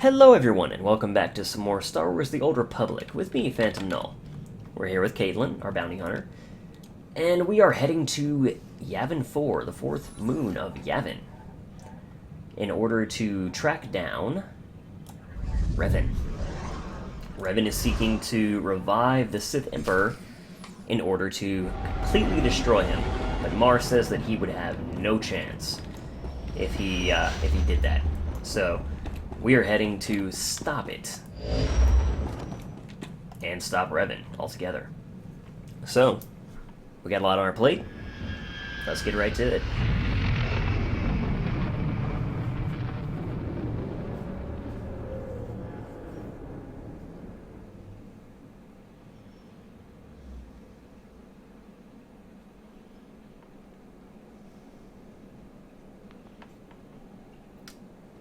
Hello everyone, and welcome back to some more Star Wars The Old Republic, with me, Phantom Null. We're here with Caitlin, our bounty hunter, and we are heading to Yavin 4, the fourth moon of Yavin, in order to track down Revan. Revan is seeking to revive the Sith Emperor in order to completely destroy him, but Mar says that he would have no chance if he did that. So we are heading to stop it and stop Revan altogether. So we got a lot on our plate. Let's get right to it.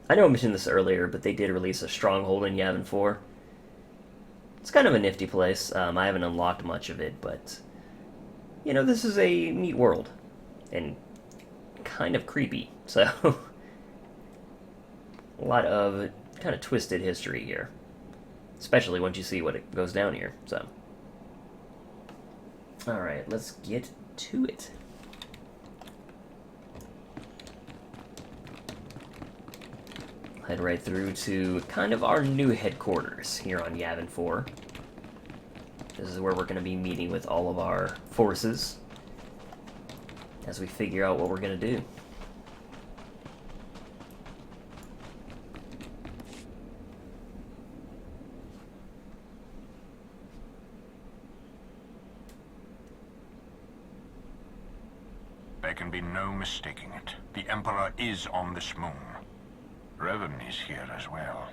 I know I mentioned this earlier, but they did release a stronghold in Yavin 4. It's kind of a nifty place. I haven't unlocked much of it, but, you know, this is a neat world. And kind of creepy, so a lot of kind of twisted history here. Especially once you see what it goes down here, so. Alright, let's get to it. Head right through to kind of our new headquarters here on Yavin 4. This is where we're going to be meeting with all of our forces as we figure out what we're going to do. There can be no mistaking it. The Emperor is on this moon. Revan is here as well.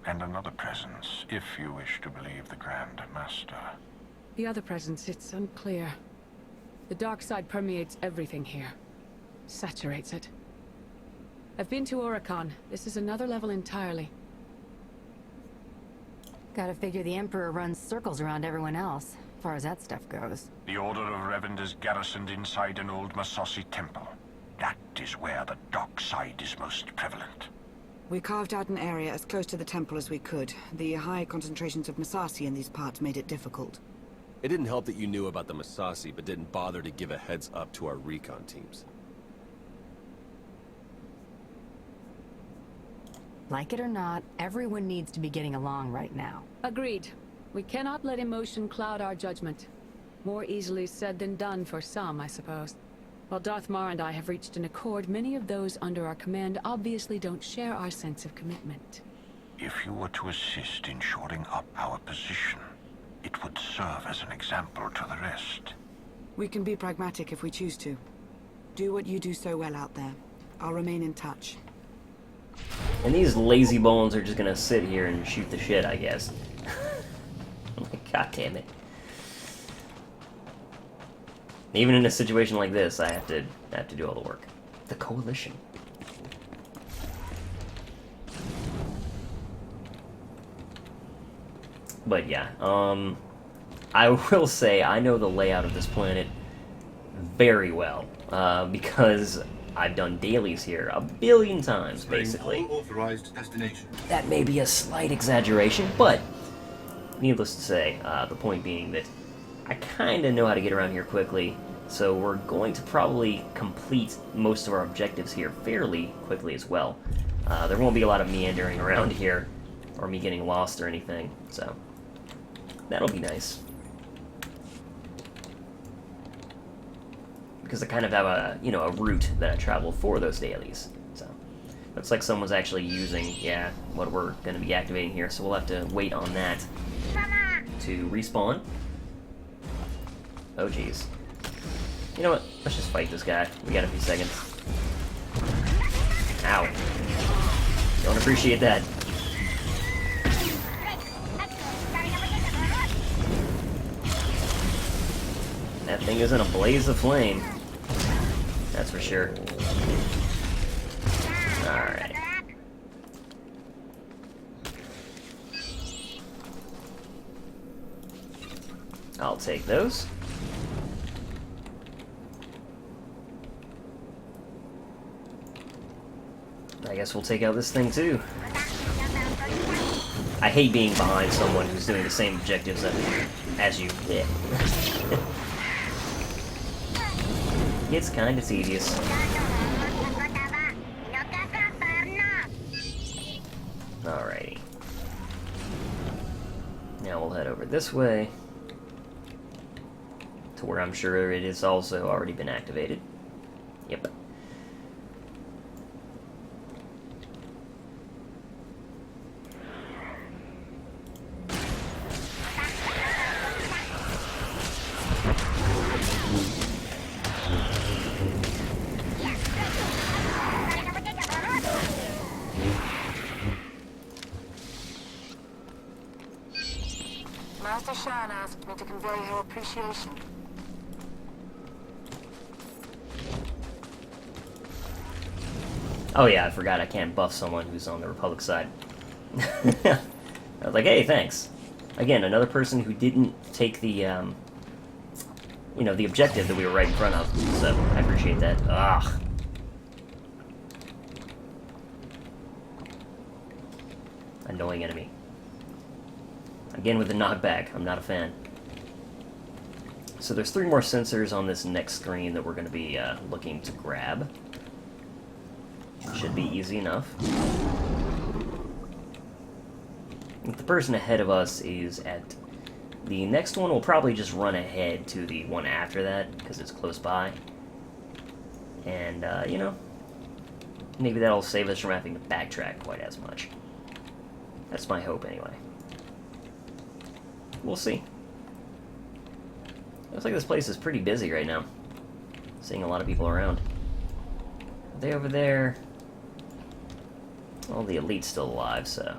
And another presence, if you wish to believe the Grand Master. The other presence, it's unclear. The dark side permeates everything here. Saturates it. I've been to Oricon. This is another level entirely. Gotta figure the Emperor runs circles around everyone else, as far as that stuff goes. The Order of Revan is garrisoned inside an old Massassi temple. That is where the dark side is most prevalent. We carved out an area as close to the temple as we could. The high concentrations of Massassi in these parts made it difficult. It didn't help that you knew about the Massassi, but didn't bother to give a heads up to our recon teams. Like it or not, everyone needs to be getting along right now. Agreed. We cannot let emotion cloud our judgment. More easily said than done for some, I suppose. While Darth Mar and I have reached an accord, many of those under our command obviously don't share our sense of commitment. If you were to assist in shoring up our position, it would serve as an example to the rest. We can be pragmatic if we choose to. Do what you do so well out there. I'll remain in touch. And these lazy bones are just gonna sit here and shoot the shit, I guess. God damn it. Even in a situation like this, I have to do all the work. The Coalition. But yeah, I will say I know the layout of this planet very well, because I've done dailies here a billion times, basically. Authorized destination. That may be a slight exaggeration, but needless to say, the point being that I kind of know how to get around here quickly, so we're going to probably complete most of our objectives here fairly quickly as well. There won't be a lot of meandering around here, or me getting lost or anything, so that'll be nice. Because I kind of have a, you know, a route that I travel for those dailies, so. Looks like someone's actually using, yeah, what we're going to be activating here, so we'll have to wait on that to respawn. Oh, jeez. You know what? Let's just fight this guy. We got a few seconds. Ow. Don't appreciate that. That thing is in a blaze of flame. That's for sure. Alright. I'll take those. I guess we'll take out this thing too. I hate being behind someone who's doing the same objectives as you. Yeah. It's kind of tedious. Alrighty. Now we'll head over this way to where I'm sure it has also already been activated. Yep. Master Shan asked me to convey her appreciation. Oh yeah, I forgot I can't buff someone who's on the Republic side. I was like, hey, thanks. Again, another person who didn't take the, you know, the objective that we were right in front of. So, I appreciate that. Ugh. Annoying enemy. Again with the knockback. I'm not a fan. So there's 3 more sensors on this next screen that we're going to be looking to grab. Should be easy enough. The person ahead of us is at... The next one will probably just run ahead to the one after that, because it's close by. And, you know, maybe that'll save us from having to backtrack quite as much. That's my hope, anyway. We'll see. Looks like this place is pretty busy right now. Seeing a lot of people around. Are they over there? Well, the elite's still alive, so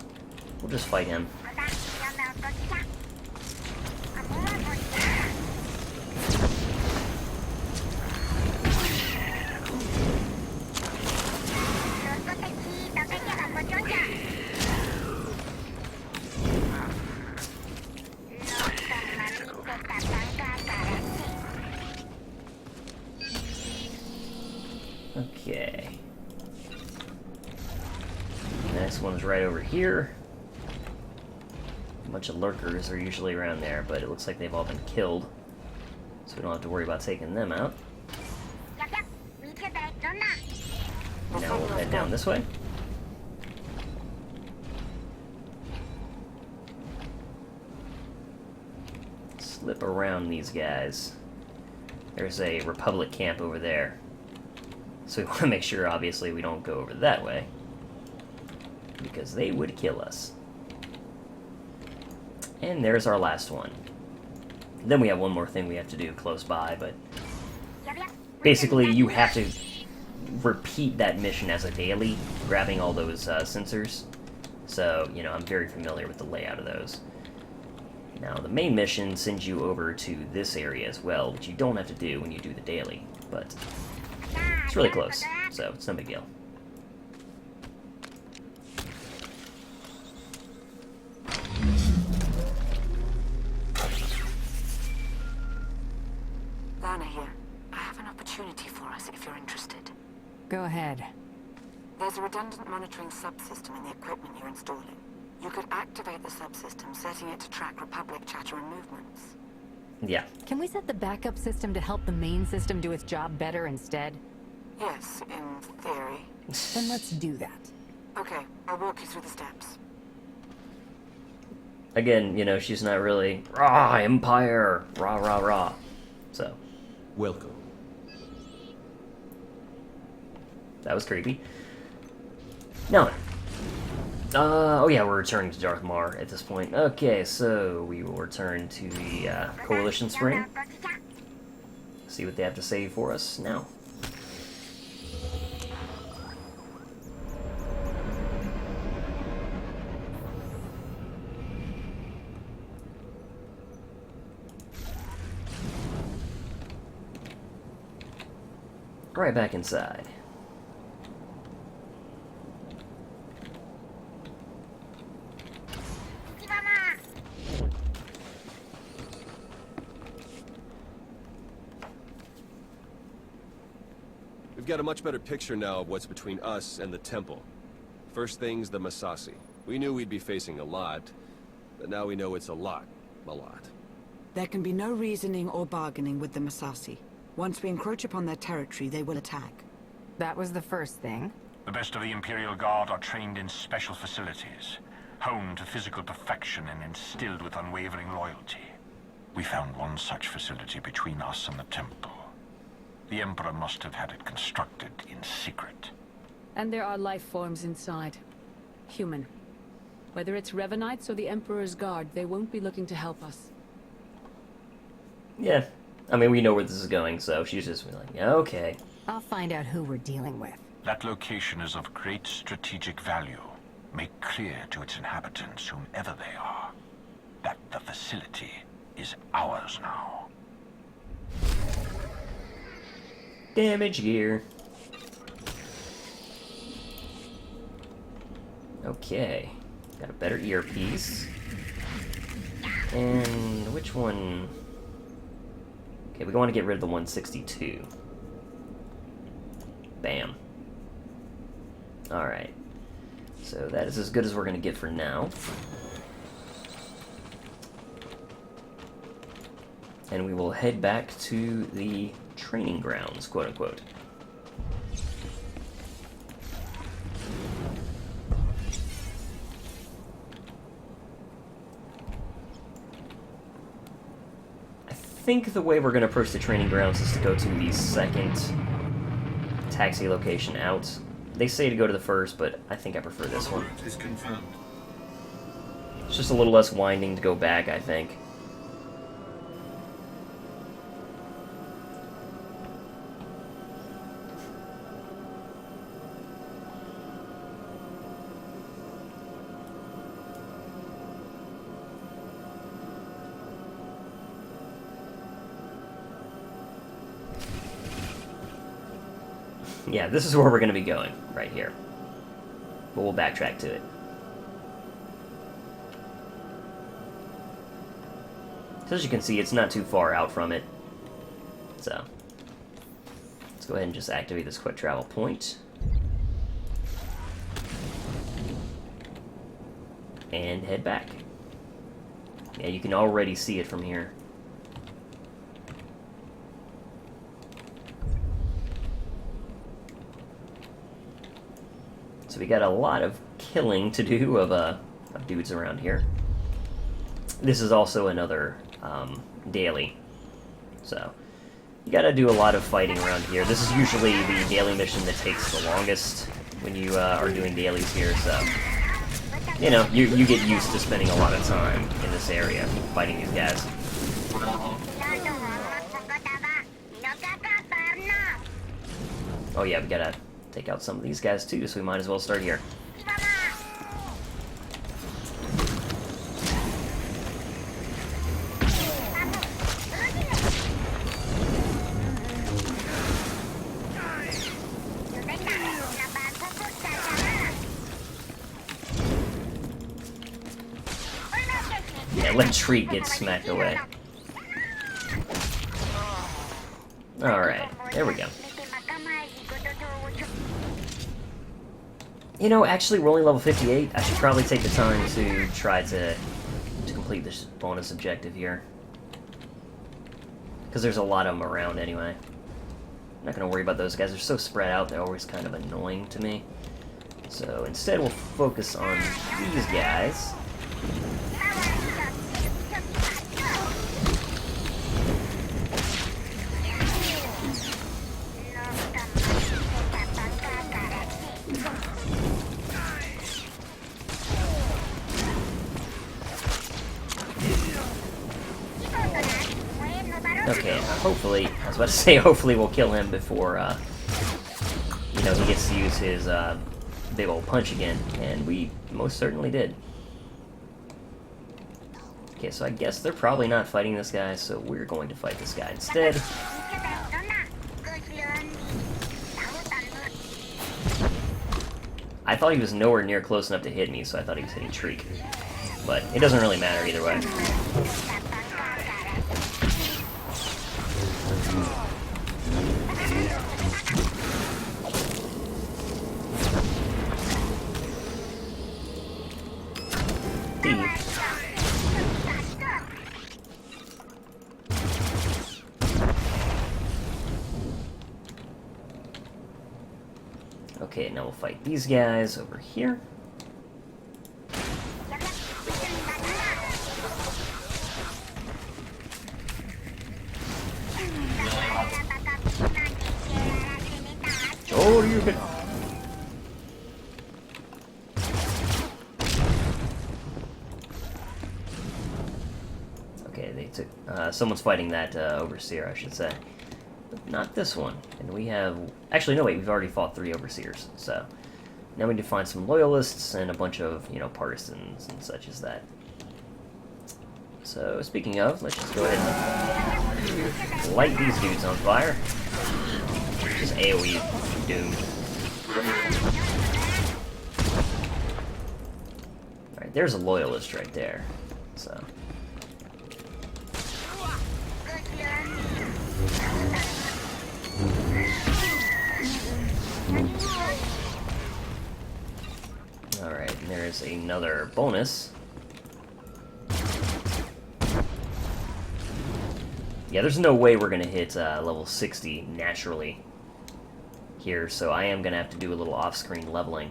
we'll just fight him. Okay. Next one's right over here. A bunch of lurkers are usually around there, but it looks like they've all been killed. So we don't have to worry about taking them out. Now we'll head down this way. Slip around these guys. There's a Republic camp over there. So we want to make sure, obviously, we don't go over that way. Because they would kill us. And there's our last one. Then we have one more thing we have to do close by, but... basically, you have to repeat that mission as a daily, grabbing all those sensors. So, you know, I'm very familiar with the layout of those. Now, the main mission sends you over to this area as well, which you don't have to do when you do the daily, but... it's really close, so it's no big deal. Lana here. I have an opportunity for us if you're interested. Go ahead. There's a redundant monitoring subsystem in the equipment you're installing. You could activate the subsystem, setting it to track Republic chatter and movements. Yeah. Can we set the backup system to help the main system do its job better instead? Yes, in theory. Then let's do that. Okay, I'll walk you through the steps. Again, you know, she's not really, rah, Empire, rah, rah, rah. So. Welcome. That was creepy. Now, oh yeah, we're returning to Darth Maul at this point. Okay, so we will return to the Coalition Spring. See what they have to say for us now. Right back inside. We've got a much better picture now of what's between us and the temple. First thing's the Massassi. We knew we'd be facing a lot, but now we know it's a lot. A lot. There can be no reasoning or bargaining with the Massassi. Once we encroach upon their territory, they will attack. That was the first thing. The best of the Imperial Guard are trained in special facilities, honed to physical perfection and instilled with unwavering loyalty. We found one such facility between us and the temple. The Emperor must have had it constructed in secret. And there are life forms inside. Human. Whether it's Revanites or the Emperor's Guard, they won't be looking to help us. Yeah. I mean, we know where this is going, so she's just like, yeah, okay. I'll find out who we're dealing with. That location is of great strategic value. Make clear to its inhabitants, whomever they are, that the facility is ours now. Damage gear. Okay. Got a better earpiece. And which one? Okay, we want to get rid of the 162. Bam. Alright. So that is as good as we're going to get for now. And we will head back to the training grounds, quote-unquote. I think the way we're going to approach the training grounds is to go to the second taxi location out. They say to go to the first, but I think I prefer this one. Is confirmed. It's just a little less winding to go back, I think. Yeah, this is where we're going to be going, right here. But we'll backtrack to it. So as you can see, it's not too far out from it. So, let's go ahead and just activate this quick travel point. And head back. Yeah, you can already see it from here. So we got a lot of killing to do of dudes around here. This is also another daily. So you gotta do a lot of fighting around here. This is usually the daily mission that takes the longest when you are doing dailies here, so you know, you get used to spending a lot of time in this area fighting these guys. Oh yeah, we gotta take out some of these guys too, so we might as well start here. Yeah, let Treat get smacked away. Alright, there we go. You know, actually, we're only level 58. I should probably take the time to try to complete this bonus objective here. Because there's a lot of them around anyway. I'm not going to worry about those guys. They're so spread out, they're always kind of annoying to me. So instead, we'll focus on these guys. Okay, hopefully, I was about to say, hopefully we'll kill him before, you know, he gets to use his, big old punch again, and we most certainly did. Okay, so I guess they're probably not fighting this guy, so we're going to fight this guy instead. I thought he was nowhere near close enough to hit me, so I thought he was hitting Shriek. But it doesn't really matter either way. thief. Okay, now we'll fight these guys over here. Oh, you can. Okay, they took. Someone's fighting that overseer, I should say. But not this one. And we have. Actually, no, wait, we've already fought 3 overseers. So now we need to find some loyalists and a bunch of, you know, partisans and such as that. So, speaking of, let's just go ahead and light these dudes on fire. Just AoE doom. Alright, there's a loyalist right there. So. Alright, and there's another bonus. Yeah, there's no way we're gonna hit level 60 naturally here, so I am gonna have to do a little off-screen leveling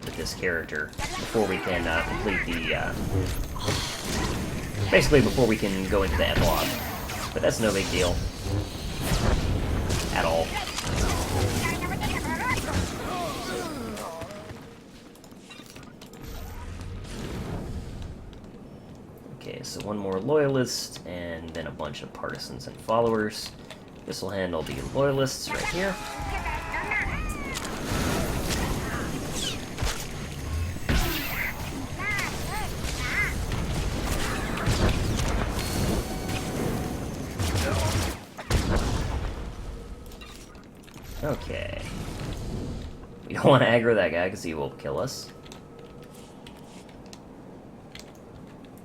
with this character before we can complete the, basically before we can go into the epilogue. But that's no big deal. At all. Okay, so one more loyalist, and then a bunch of partisans and followers. This will handle the loyalists right here. Okay. We don't want to aggro that guy because he will kill us.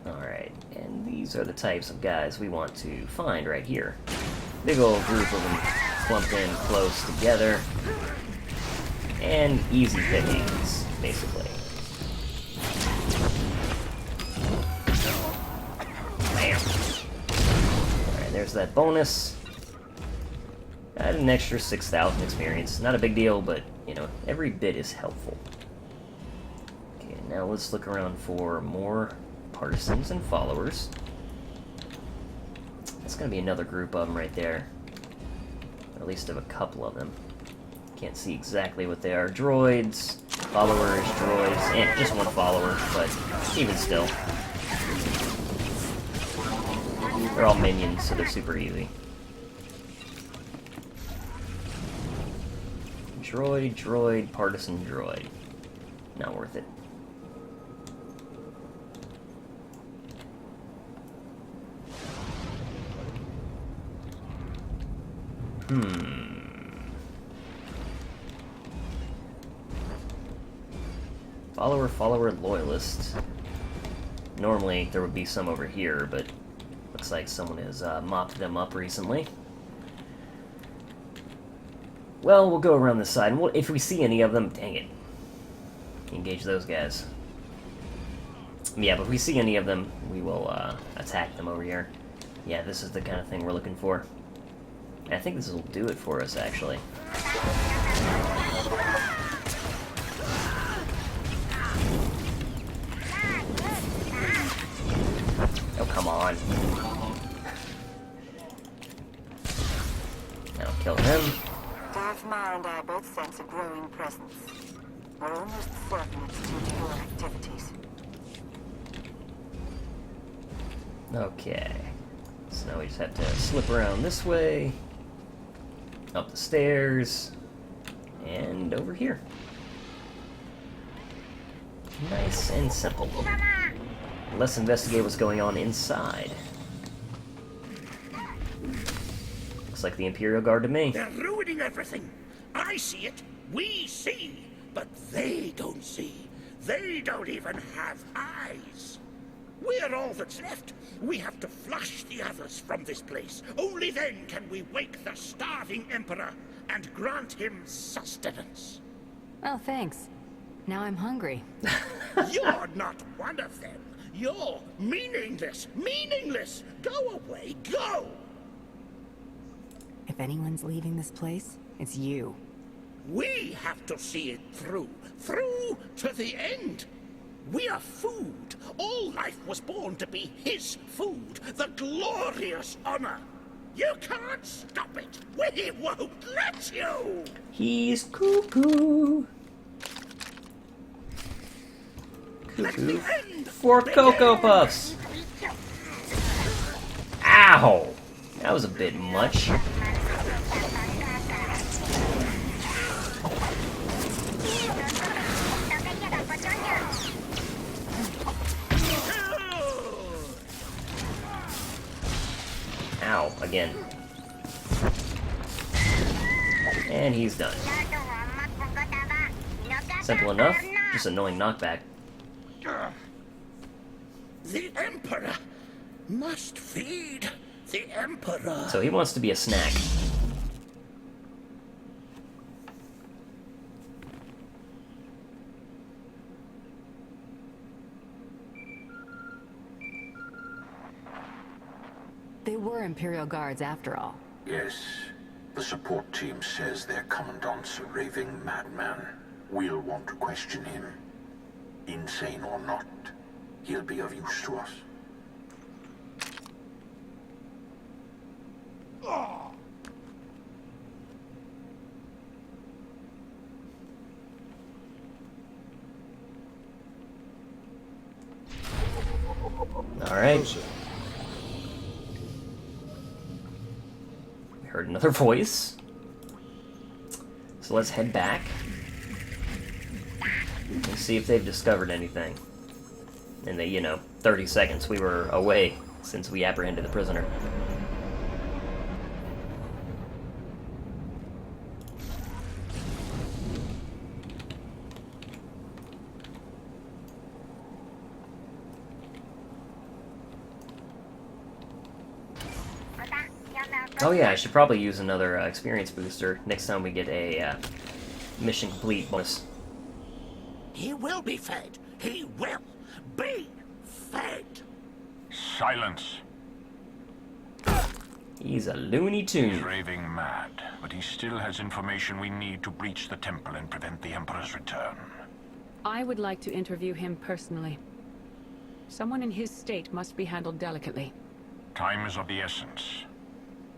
Alright, and these are the types of guys we want to find right here. Big old group of them clumped in close together. And easy pickings, basically. Bam! Alright, there's that bonus. Got an extra 6,000 experience. Not a big deal, but, you know, every bit is helpful. Okay, now let's look around for more partisans and followers. That's gonna be another group of them right there. Or at least of a couple of them. Can't see exactly what they are. Droids, followers, droids, and just one follower, but even still. They're all minions, so they're super easy. Droid, droid, partisan droid. Not worth it. Follower, follower, loyalist. Normally there would be some over here, but looks like someone has mopped them up recently. Well, we'll go around this side, and if we see any of them, dang it. Engage those guys. Yeah, but if we see any of them, we will attack them over here. Yeah, this is the kind of thing we're looking for. And I think this will do it for us, actually. Oh, come on. Now kill him. Darth Mar and I both sense a growing presence. We're almost certain it's due to your activities. Okay. So now we just have to slip around this way, up the stairs, and over here. Nice and simple. Let's investigate what's going on inside. Looks like the Imperial Guard to me. They're ruining everything. I see it. We see. But they don't see. They don't even have eyes. We're all that's left. We have to flush the others from this place. Only then can we wake the starving Emperor and grant him sustenance. Oh, thanks. Now I'm hungry. You're not one of them. You're meaningless! Meaningless! Go away! Go! If anyone's leaving this place, it's you. We have to see it through. Through to the end. We are food. All life was born to be his food. The glorious honor. You can't stop it. We won't let you. He's cuckoo. Let Cuckoo. the end For begin. Cocoa Puffs. Ow! That was a bit much. Ow, again. And he's done. Simple enough, just annoying knockback. The Emperor must feed the Emperor. So he wants to be a snack. They were Imperial Guards after all. Yes. The support team says their commandant's a raving madman. We'll want to question him. Insane or not, he'll be of use to us. Alright. We heard another voice. So let's head back and see if they've discovered anything. In the, 30 seconds we were away since we apprehended the prisoner. Oh yeah, I should probably use another experience booster next time we get a mission complete bonus. He will be fed. He will be fed. Silence. He's a Looney He's Tune. raving mad, but he still has information we need to breach the temple and prevent the Emperor's return. I would like to interview him personally. Someone in his state must be handled delicately. Time is of the essence.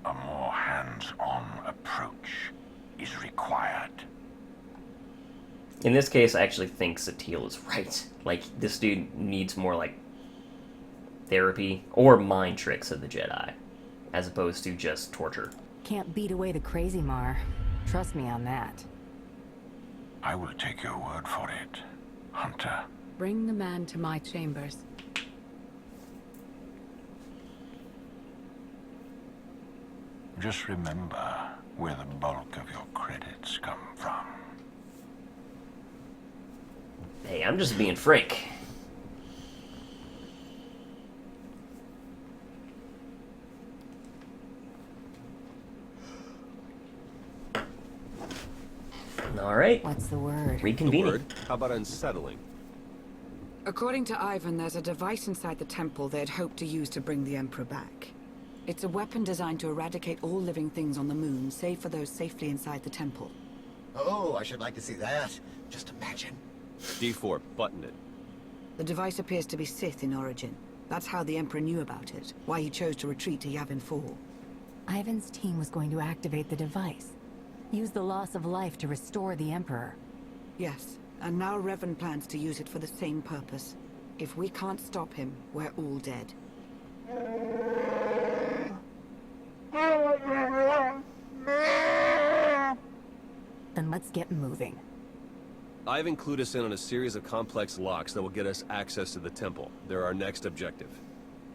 A more hands-on approach is required. In this case, I actually think Satil is right. Like, this dude needs more, like, therapy or mind tricks of the Jedi, as opposed to just torture. Can't beat away the crazy Mar. Trust me on that. I will take your word for it, Hunter. Bring the man to my chambers. Just remember where the bulk of your credits come from. Hey, I'm just being frank. Alright, What's the word? The reconvening. word? How about unsettling? According to Ivan, there's a device inside the temple they'd hoped to use to bring the Emperor back. It's a weapon designed to eradicate all living things on the moon, save for those safely inside the temple. Oh, I should like to see that. Just imagine. D4, button it. The device appears to be Sith in origin. That's how the Emperor knew about it, why he chose to retreat to Yavin 4. Ivan's team was going to activate the device. Use the loss of life to restore the Emperor. Yes, and now Revan plans to use it for the same purpose. If we can't stop him, we're all dead. Then let's get moving. Ivan clued us in on a series of complex locks that will get us access to the temple. They're our next objective.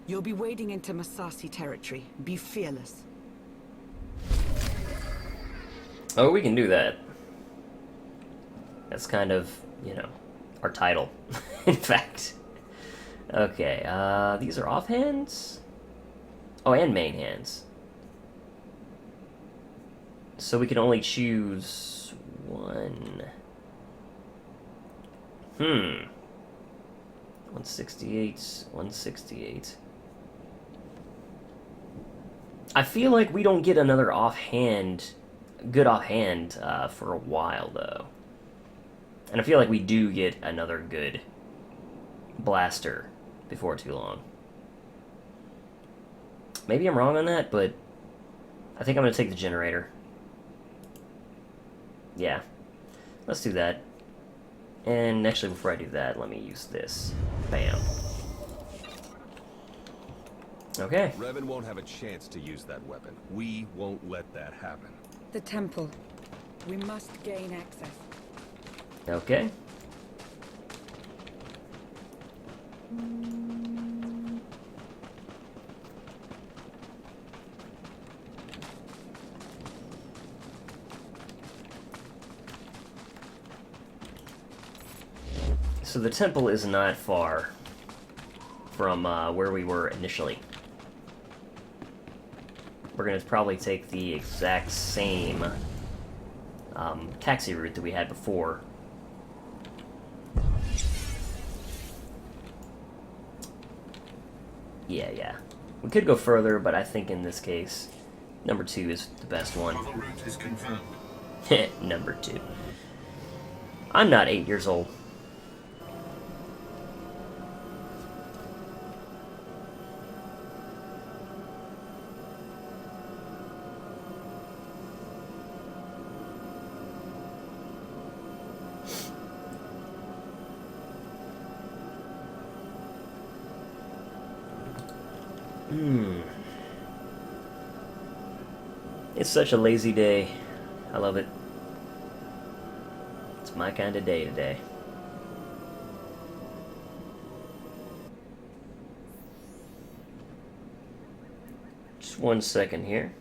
You'll be wading into Masasi territory. Be fearless. Oh, we can do that. That's kind of, our title, in fact. Okay, these are offhands? Oh, and main hands. So we can only choose one. 168, 168. I feel like we don't get another good offhand for a while, though. And I feel like we do get another good blaster before too long. Maybe I'm wrong on that, but I think I'm going to take the generator. Yeah, let's do that. And actually, before I do that, let me use this. Bam. Okay. Revan won't have a chance to use that weapon. We won't let that happen. The temple. We must gain access. Okay. So the temple is not far from where we were initially. We're going to probably take the exact same taxi route that we had before. Yeah. We could go further, but I think in this case, number 2 is the best one. Travel route is confirmed. Number 2. I'm not 8 years old. It's such a lazy day. I love it. It's my kind of day today. Just 1 second here.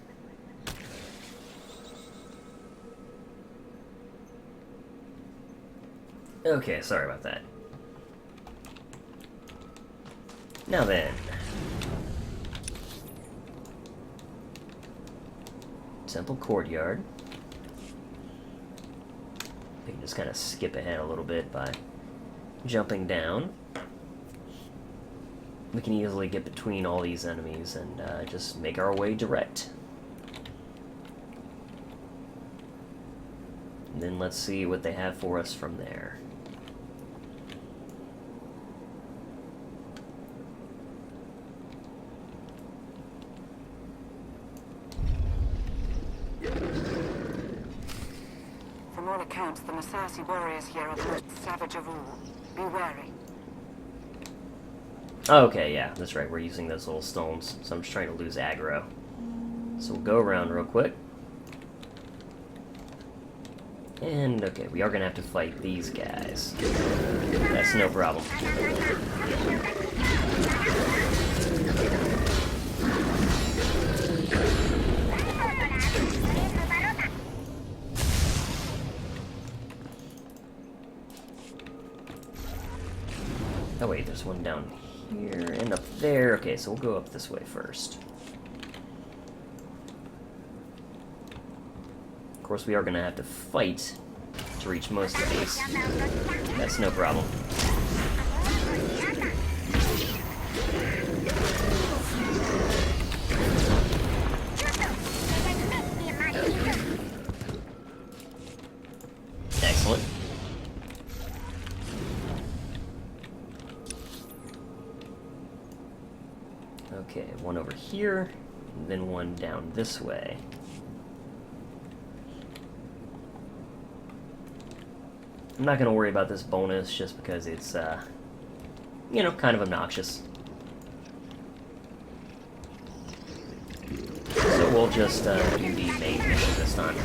Okay, sorry about that. Now then. Temple Courtyard. We can just kind of skip ahead a little bit by jumping down. We can easily get between all these enemies and just make our way direct. And then let's see what they have for us from there. From all accounts, the Masasi warriors here are the most savage of all. Be wary. Okay, yeah, that's right. We're using those little stones, so I'm just trying to lose aggro. So we'll go around real quick. And, okay, we are going to have to fight these guys. That's no problem. Oh wait, there's one down here and up there. Okay, so we'll go up this way first. Of course, we are going to have to fight to reach most of these. That's no problem. Excellent. Okay, one over here, and then one down this way. I'm not going to worry about this bonus just because it's, you know, kind of obnoxious. So we'll just do the main mission this time.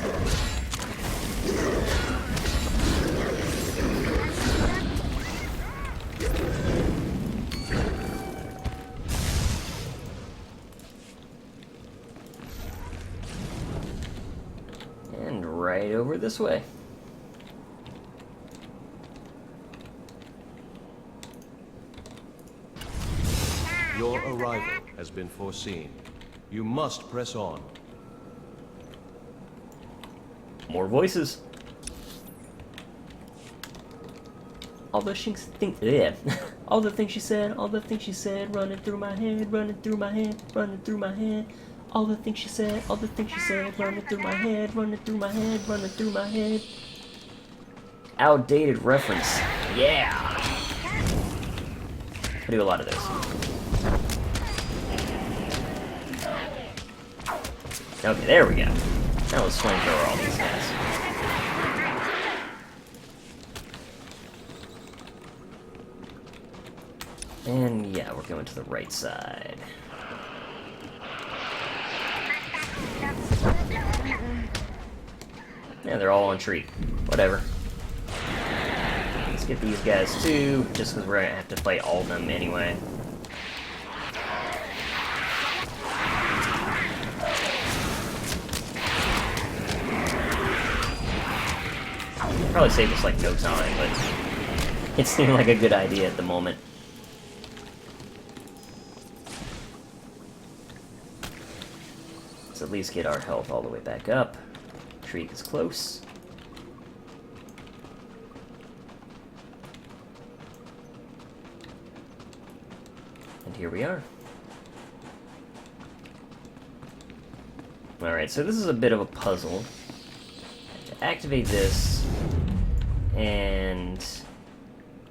And right over this way. Your arrival has been foreseen. You must press on. More voices. Although All the things she said, all the things she said, running through my head, running through my head, running through my head. All the things she said, all the things she said, running through my head, running through my head, running through my head. Outdated reference. Yeah! I do a lot of those. Okay, there we go. Now let's flamethrower all these guys. And yeah, we're going to the right side. Yeah, they're all on tree. Whatever. Let's get these guys too, just because we're going to have to fight all of them anyway. Probably save us like no time, but it seemed like a good idea at the moment. Let's at least get our health all the way back up. Shriek is close. And here we are. Alright, so this is a bit of a puzzle. To activate this, and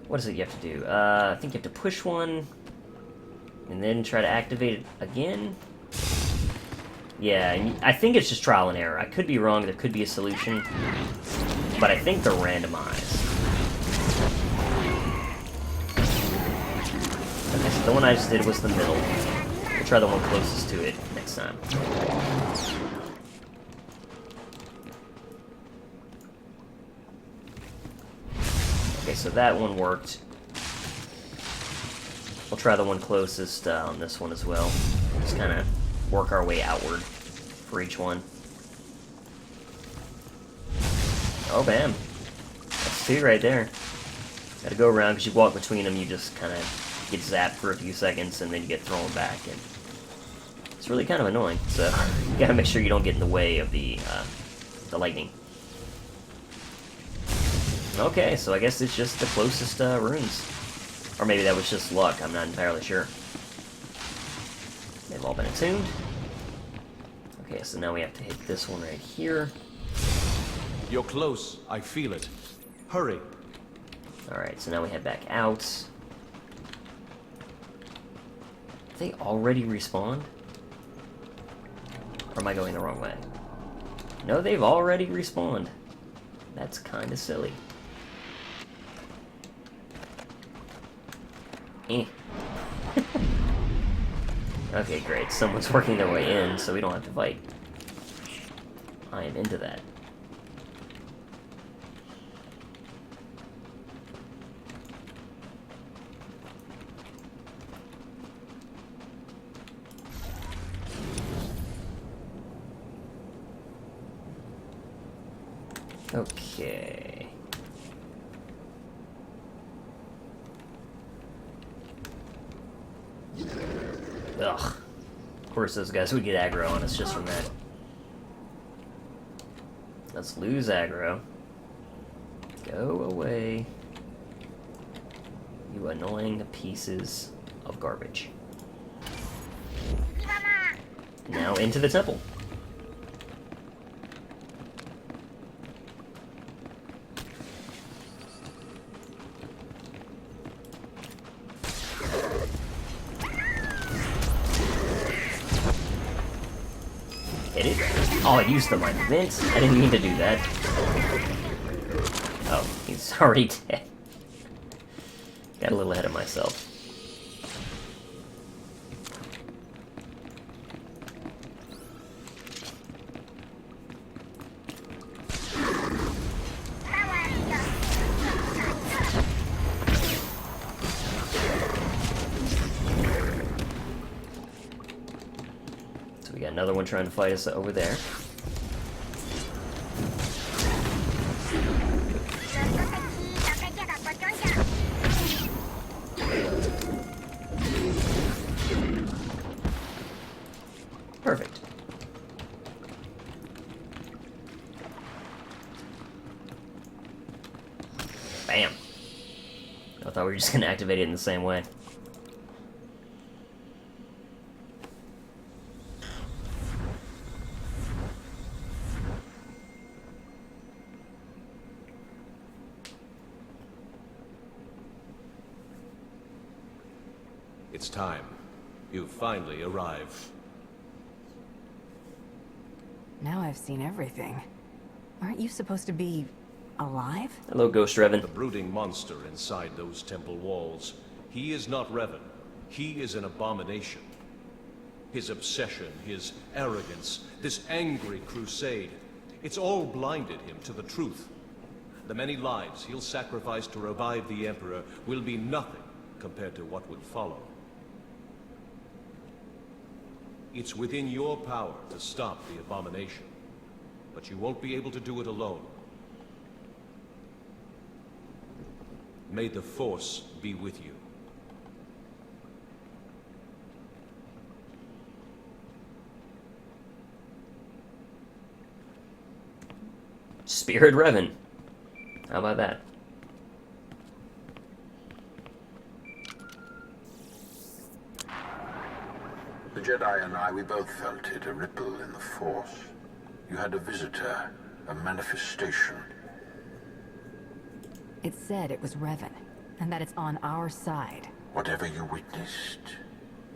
what is it you have to do? I think you have to push one, and then try to activate it again. Yeah, and I think it's just trial and error. I could be wrong, there could be a solution, but I think they're randomized. Okay, so the one I just did was the middle. We'll try the one closest to it next time. Okay, so that one worked. We'll try the one closest on this one as well. Just kind of work our way outward for each one. Oh, bam. That's two right there. Gotta go around, because you walk between them, you just kind of get zapped for a few seconds, and then you get thrown back. And it's really kind of annoying, so you gotta make sure you don't get in the way of the lightning. Okay, so I guess it's just the closest runes. Or maybe that was just luck, I'm not entirely sure. They've all been attuned. Okay, so now we have to hit this one right here. You're close. I feel it. Hurry. Alright, so now we head back out. They already respawned? Or am I going the wrong way? No, they've already respawned. That's kind of silly. Eh. Okay, great. Someone's working their way in, so we don't have to fight. I am into that. Okay. Ugh. Of course those guys would get aggro on us just from that. Let's lose aggro. Go away. You annoying pieces of garbage. Now into the temple. Hit it. Oh, I used the light vent. I didn't mean to do that. Oh, he's already dead. Got a little ahead of myself. So we got another one trying to fight us over there. Perfect. Bam. I thought thought we were just gonna activate it in the same way. It's time. You've finally arrived. Now I've seen everything. Aren't you supposed to be alive? Hello, Ghost Revan. The brooding monster inside those temple walls. He is not Revan. He is an abomination. His obsession, his arrogance, this angry crusade, it's all blinded him to the truth. The many lives he'll sacrifice to revive the Emperor will be nothing compared to what would follow. It's within your power to stop the abomination, but you won't be able to do it alone. May the Force be with you. Spirit Revan. How about that? The Jedi and I, we both felt it, a ripple in the Force. You had a visitor, a manifestation. It said it was Revan, and that it's on our side. Whatever you witnessed,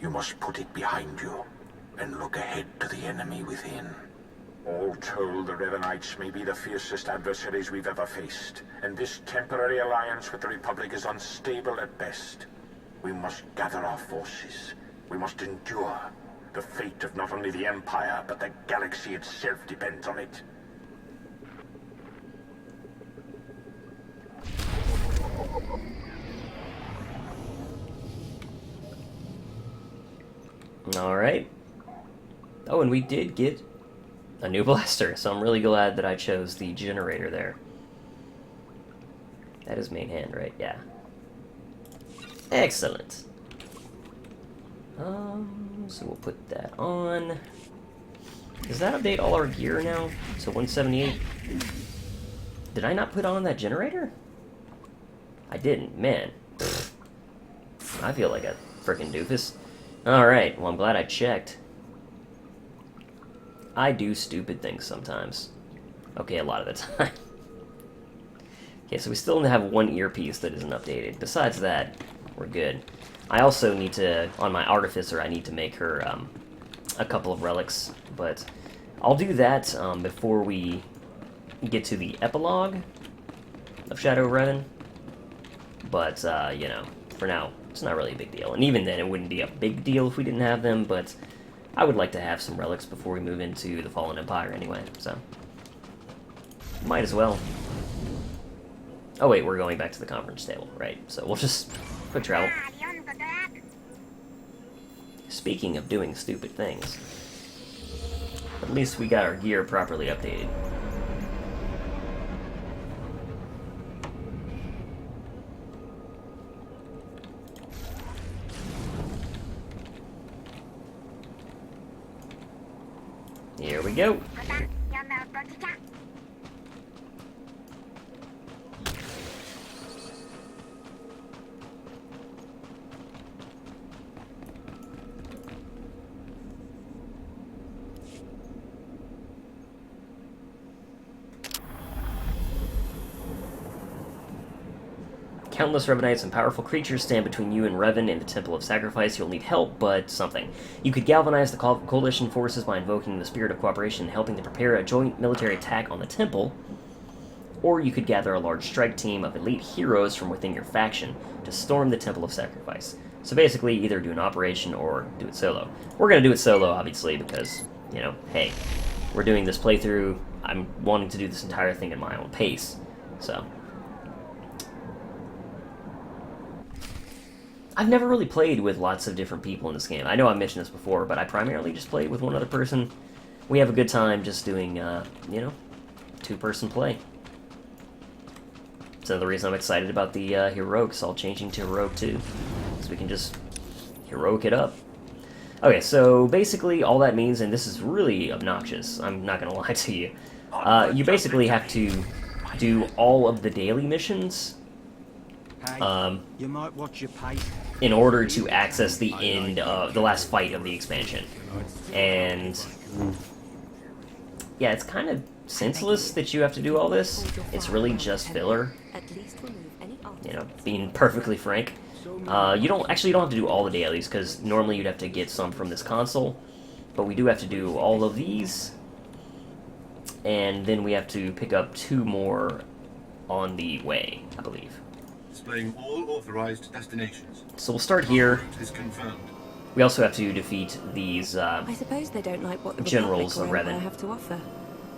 you must put it behind you and look ahead to the enemy within. All told, the Revanites may be the fiercest adversaries we've ever faced, and this temporary alliance with the Republic is unstable at best. We must gather our forces. We must endure. The fate of not only the Empire, but the galaxy itself depends on it. Alright. Oh, and we did get a new blaster, so I'm really glad that I chose the generator there. That is main hand, right? Yeah. Excellent. So we'll put that on. Does that update all our gear now? So 178? Did I not put on that generator? I didn't, man. Pfft. I feel like a frickin' doofus. Alright, well I'm glad I checked. I do stupid things sometimes. Okay, a lot of the time. Okay, so we still have one earpiece that isn't updated. Besides that, we're good. I also need to, on my Artificer, I need to make her a couple of relics, but I'll do that before we get to the epilogue of Shadow of Revan. But, you know, for now, it's not really a big deal. And even then, it wouldn't be a big deal if we didn't have them, but I would like to have some relics before we move into the Fallen Empire anyway, so might as well. Oh wait, we're going back to the conference table, right? So we'll just quick travel. Speaking of doing stupid things, at least we got our gear properly updated. Here we go. Countless Revanites and powerful creatures stand between you and Revan in the Temple of Sacrifice. You'll need help, but something. You could galvanize the Coalition forces by invoking the Spirit of Cooperation and helping to prepare a joint military attack on the Temple, or you could gather a large strike team of elite heroes from within your faction to storm the Temple of Sacrifice. So basically, either do an operation or do it solo. We're going to do it solo, obviously, because, you know, hey, we're doing this playthrough. I'm wanting to do this entire thing at my own pace, so... I've never really played with lots of different people in this game. I know I mentioned this before, but I primarily just played with one other person. We have a good time just doing, you know, two-person play. That's another reason I'm excited about the Heroics all changing to Heroic 2. So we can just Heroic it up. Okay, so basically all that means, and this is really obnoxious, I'm not going to lie to you, you basically have to do all of the daily missions You might watch your pace. in order to access the end of the last fight of the expansion. And yeah, it's kind of senseless that you have to do all this. It's really just filler. You know, being perfectly frank. You don't have to do all the dailies, because normally you'd have to get some from this console, but we do have to do all of these, and then we have to pick up 2 more on the way, I believe. Displaying all authorized destinations. So we'll start here. Route is confirmed. We also have to defeat these I suppose they don't like what the generals of Republic or Revan. Empire have to offer,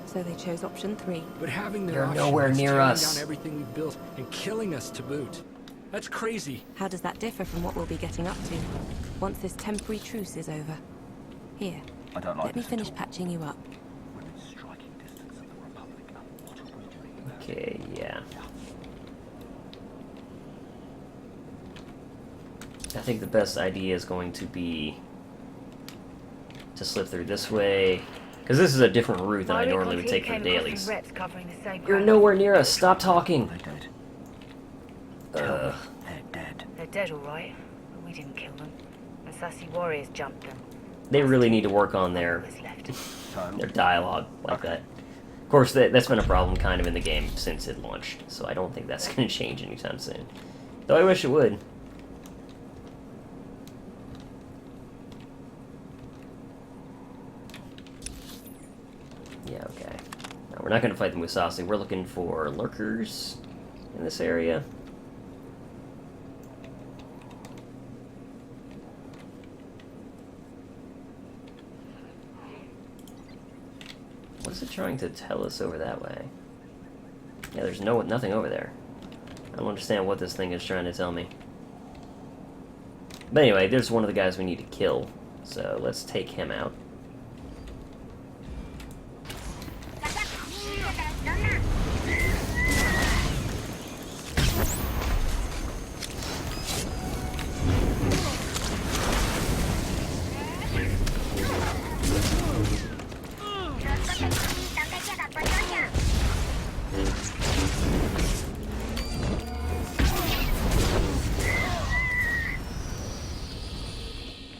so they chose option 3. But having their They're option nowhere is near tearing us. down everything we've built and killing us to boot. That's crazy. How does that differ from what we'll be getting up to once this temporary truce is over? Here, I don't like let me finish patching you up. Okay, yeah. I think the best idea is going to be to slip through this way, because this is a different route than I normally would take for the dailies. You're nowhere near us. Stop talking. They're dead, all right. But we didn't kill them. The sassy warriors jumped them. They really need to work on their dialogue like that. Of course, that's been a problem kind of in the game since it launched, so I don't think that's going to change anytime soon. Though I wish it would. Yeah, okay. No, we're not going to fight the Musasi. We're looking for lurkers in this area. What is it trying to tell us over that way? Yeah, there's nothing over there. I don't understand what this thing is trying to tell me. But anyway, there's one of the guys we need to kill. So let's take him out.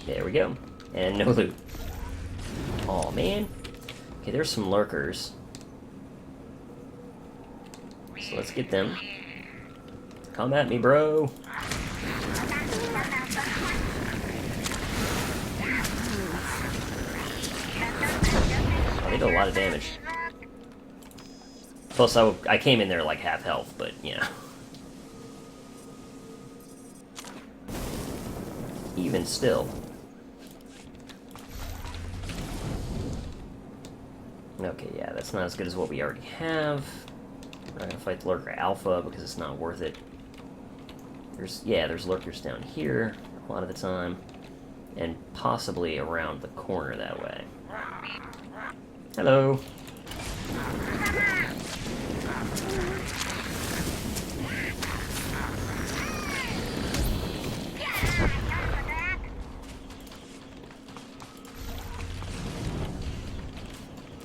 There we go. And no loot. Aw, man. Okay, there's some lurkers. So let's get them. Come at me, bro. Oh, they do a lot of damage. Plus, I came in there like half health, but, you know. Even still. Okay, yeah, that's not as good as what we already have. We're not gonna fight the Lurker Alpha because it's not worth it. There's lurkers down here a lot of the time. And possibly around the corner that way. Hello.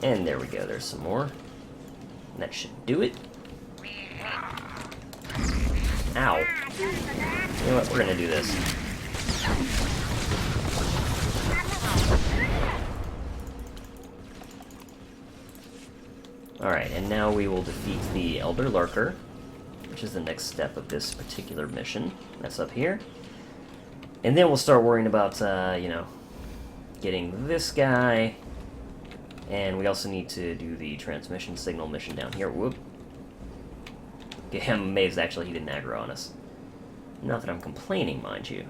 And there we go, there's some more. That should do it. Ow. You know what, we're gonna do this. Alright, and now we will defeat the Elder Lurker, which is the next step of this particular mission. That's up here. And then we'll start worrying about, you know, getting this guy. And we also need to do the transmission signal mission down here. Whoop. Okay, I'm amazed, actually, he didn't aggro on us. Not that I'm complaining, mind you.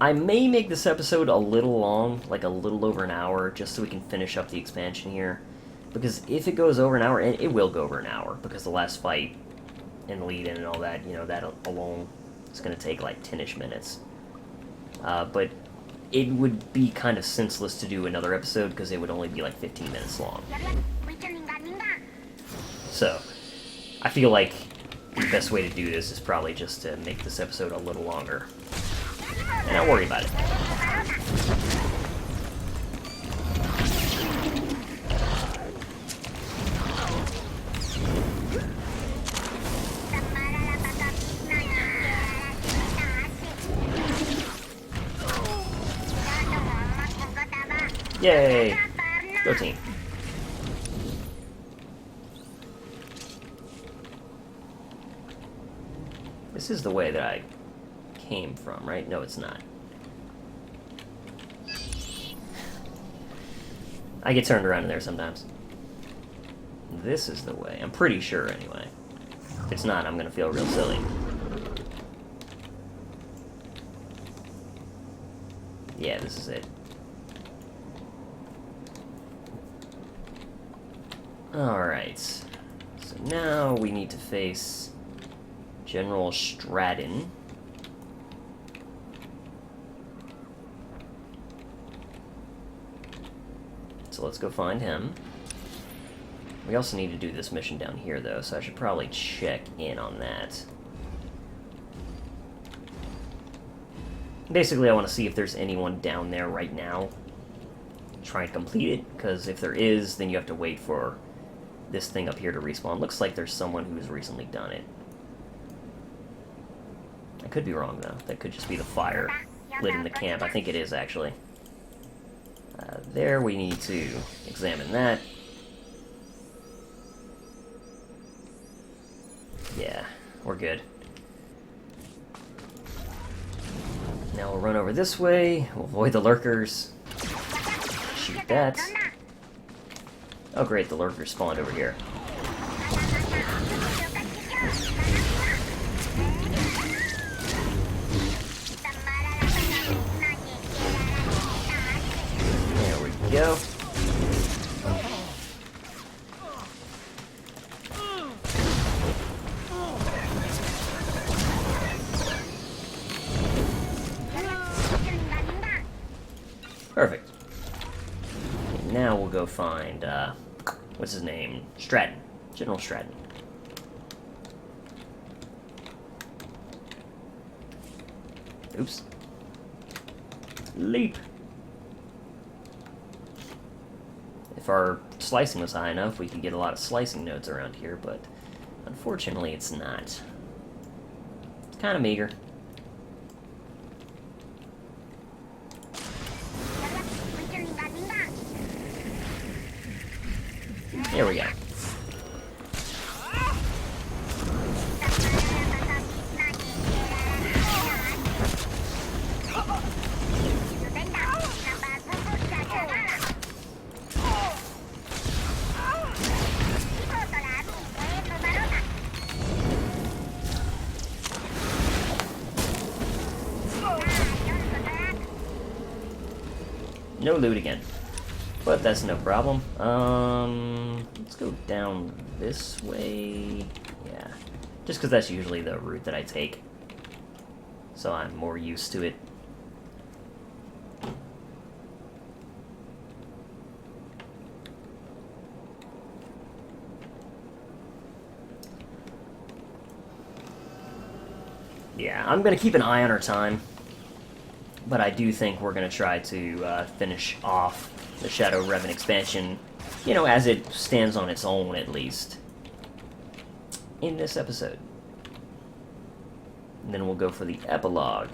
I may make this episode a little long, like a little over an hour, just so we can finish up the expansion here. Because if it goes over an hour, and it will go over an hour, because the last fight and the lead-in and all that, you know, that alone is going to take like 10-ish minutes. But it would be kind of senseless to do another episode because it would only be like 15 minutes long. So, I feel like the best way to do this is probably just to make this episode a little longer. And not worry about it. Yay! Go team. This is the way that I came from, right? No, it's not. I get turned around in there sometimes. This is the way. I'm pretty sure, anyway. If it's not, I'm gonna feel real silly. Yeah, this is it. Alright. So now we need to face General Stratton. So let's go find him. We also need to do this mission down here, though, so I should probably check in on that. Basically, I want to see if there's anyone down there right now. Try and complete it, because if there is, then you have to wait for this thing up here to respawn. Looks like there's someone who's recently done it. I could be wrong, though. That could just be the fire lit in the camp. I think it is, actually. There, we need to examine that. Yeah, we're good. Now we'll run over this way. We'll avoid the lurkers. Shoot that. Oh great, the lurkers spawned over here. There we go. Perfect. Okay, now we'll go find, what's his name? Stratton. General Stratton. Oops. Leap! If our slicing was high enough, we could get a lot of slicing nodes around here, but unfortunately it's not. It's kind of meager. Here we go. No loot again. But that's no problem. Let's go down this way. Yeah. Just because that's usually the route that I take. So I'm more used to it. Yeah, I'm going to keep an eye on our time. But I do think we're going to try to finish off the Shadow Revan expansion, you know, as it stands on its own, at least, in this episode. And then we'll go for the epilogue,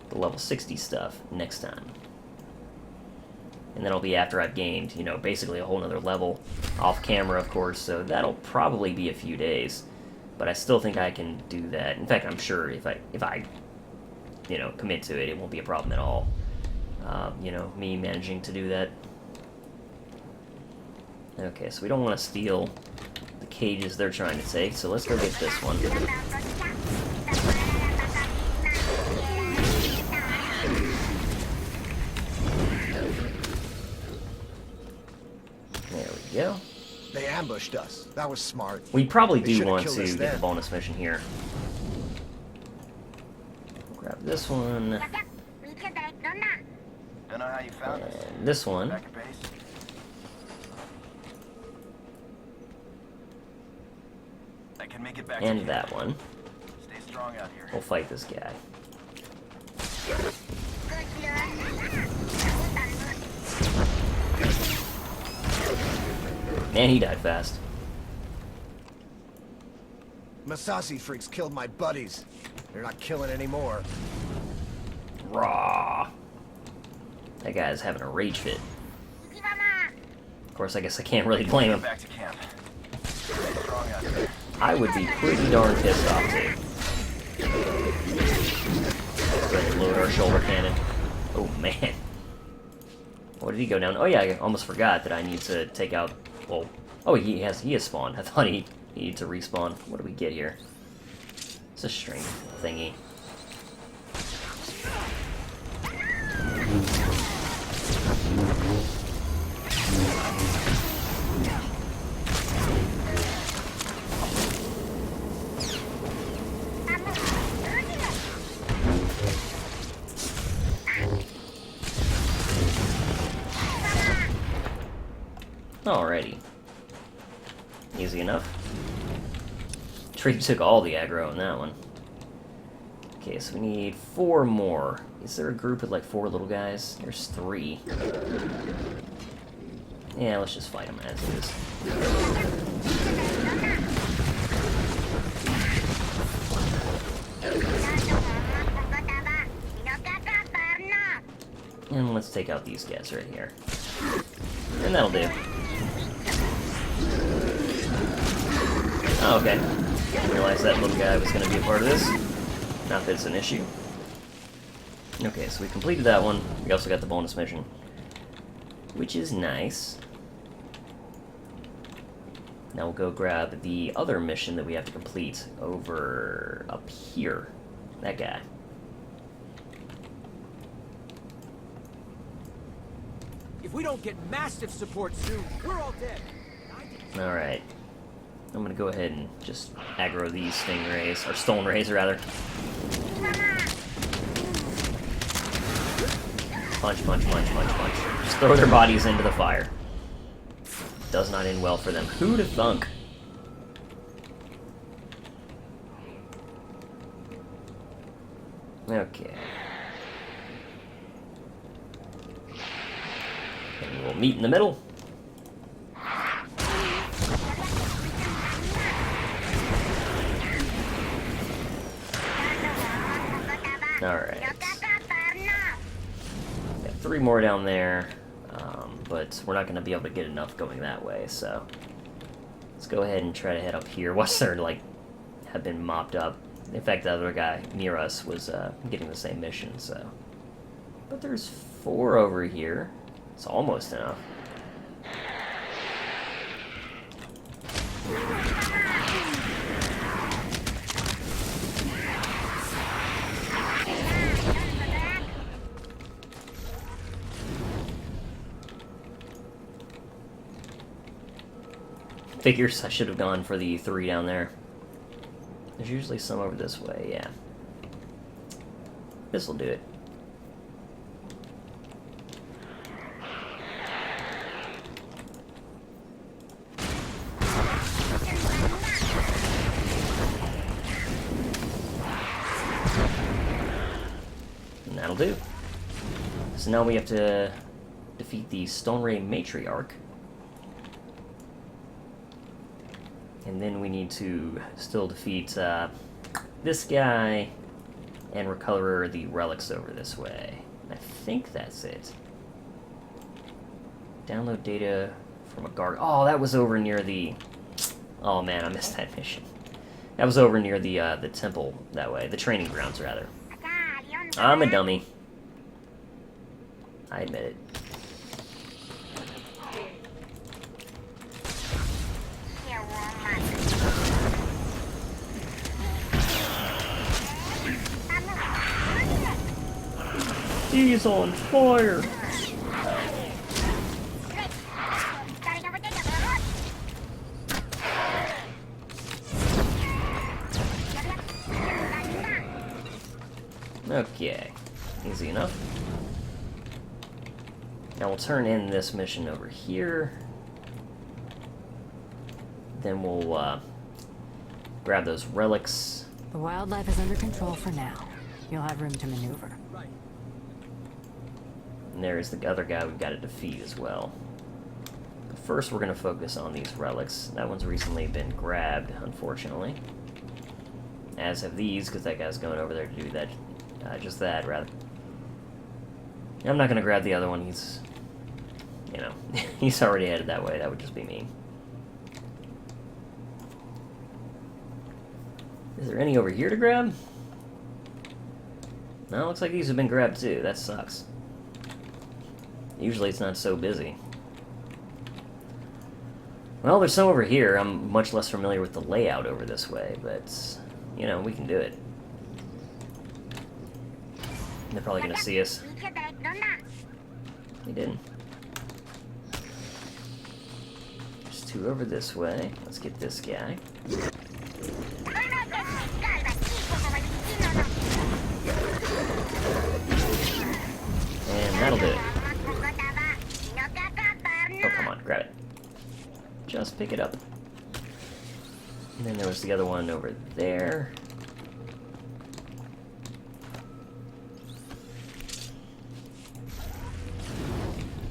the level 60 stuff, next time. And that'll be after I've gained, you know, basically a whole nother level, off camera, of course, so that'll probably be a few days. But I still think I can do that. In fact, I'm sure if I you know, commit to it, it won't be a problem at all. You know, me managing to do that. Okay, so we don't want to steal the cages they're trying to take, so let's go get this one. There we go. They ambushed us. That was smart. We probably They do want killed to us get then. the bonus mission here. Grab this one. Don't know how you found us. And this one. Back at base? I can make it back. And that one. Stay strong out here. We'll fight this guy. Man, he died fast. Masasi freaks killed my buddies. They're not killing anymore. Raw. That guy's having a rage fit. Of course, I guess I can't really blame him. Back to camp. I would be pretty darn pissed off too. Let's load our shoulder cannon. Oh man. What did he go down? Oh yeah, I almost forgot that I need to take out... Well, oh, he has spawned. I thought he needed to respawn. What do we get here? It's a strength thingy. Alrighty. Easy enough. Tree took all the aggro on that one. Okay, so we need 4 more. Is there a group with like 4 little guys? There's 3. Yeah, let's just fight them as is. And let's take out these guys right here. And that'll do. Oh, okay. Didn't realize that little guy was going to be a part of this. Not that it's an issue. Okay, so we completed that one. We also got the bonus mission, which is nice. Now we'll go grab the other mission that we have to complete over up here. That guy. If we don't get massive support soon, we're all dead. Alright. I'm gonna go ahead and just aggro these stingrays, or stone rays rather. Punch, punch, punch, punch, punch. Just throw their bodies into the fire. Does not end well for them. Who'd have thunk? Okay. And we'll meet in the middle. Alright. Got 3 more down there, but we're not going to be able to get enough going that way, so let's go ahead and try to head up here. Once they're, like, have been mopped up. In fact, the other guy near us was getting the same mission, so. But there's 4 over here. It's almost enough. Figures I should have gone for the 3 down there. There's usually some over this way, yeah. This'll do it. And that'll do. So now we have to defeat the Stone Ray Matriarch. And then we need to still defeat this guy and recover the relics over this way. I think that's it. Download data from a guard. Oh, that was over near the... Oh man, I missed that mission. That was over near the temple that way. The training grounds, rather. I'm a dummy. I admit it. He's on fire! Okay, easy enough. Now we'll turn in this mission over here. Then we'll grab those relics. The wildlife is under control for now. You'll have room to maneuver. And there is the other guy we've got to defeat as well. But first we're going to focus on these relics. That one's recently been grabbed, unfortunately. As have these, because that guy's going over there to do that. Just that, rather. I'm not gonna grab the other one. He's, you know, he's already headed that way. That would just be mean. Is there any over here to grab? No, looks like these have been grabbed too. That sucks. Usually it's not so busy. Well, there's some over here. I'm much less familiar with the layout over this way, but, you know, we can do it. They're probably gonna see us. They didn't. There's two over this way. Let's get this guy. And that'll do it. Oh, come on, grab it. Just pick it up. And then there was the other one over there.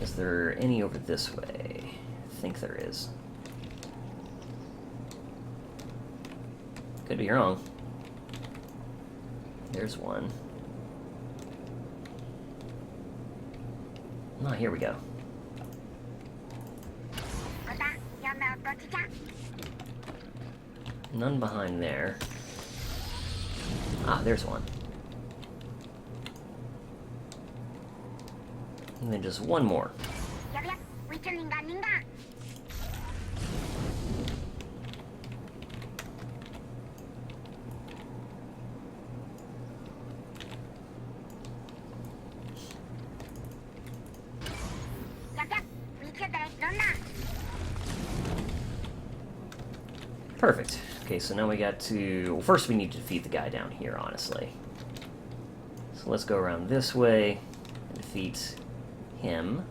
Is there any over this way? I think there is. Could be wrong. There's one. Oh, here we go. None behind there. Ah, there's one. And then just one more. Perfect. Okay, so now we got to... Well, first we need to defeat the guy down here, honestly. So let's go around this way and defeat him.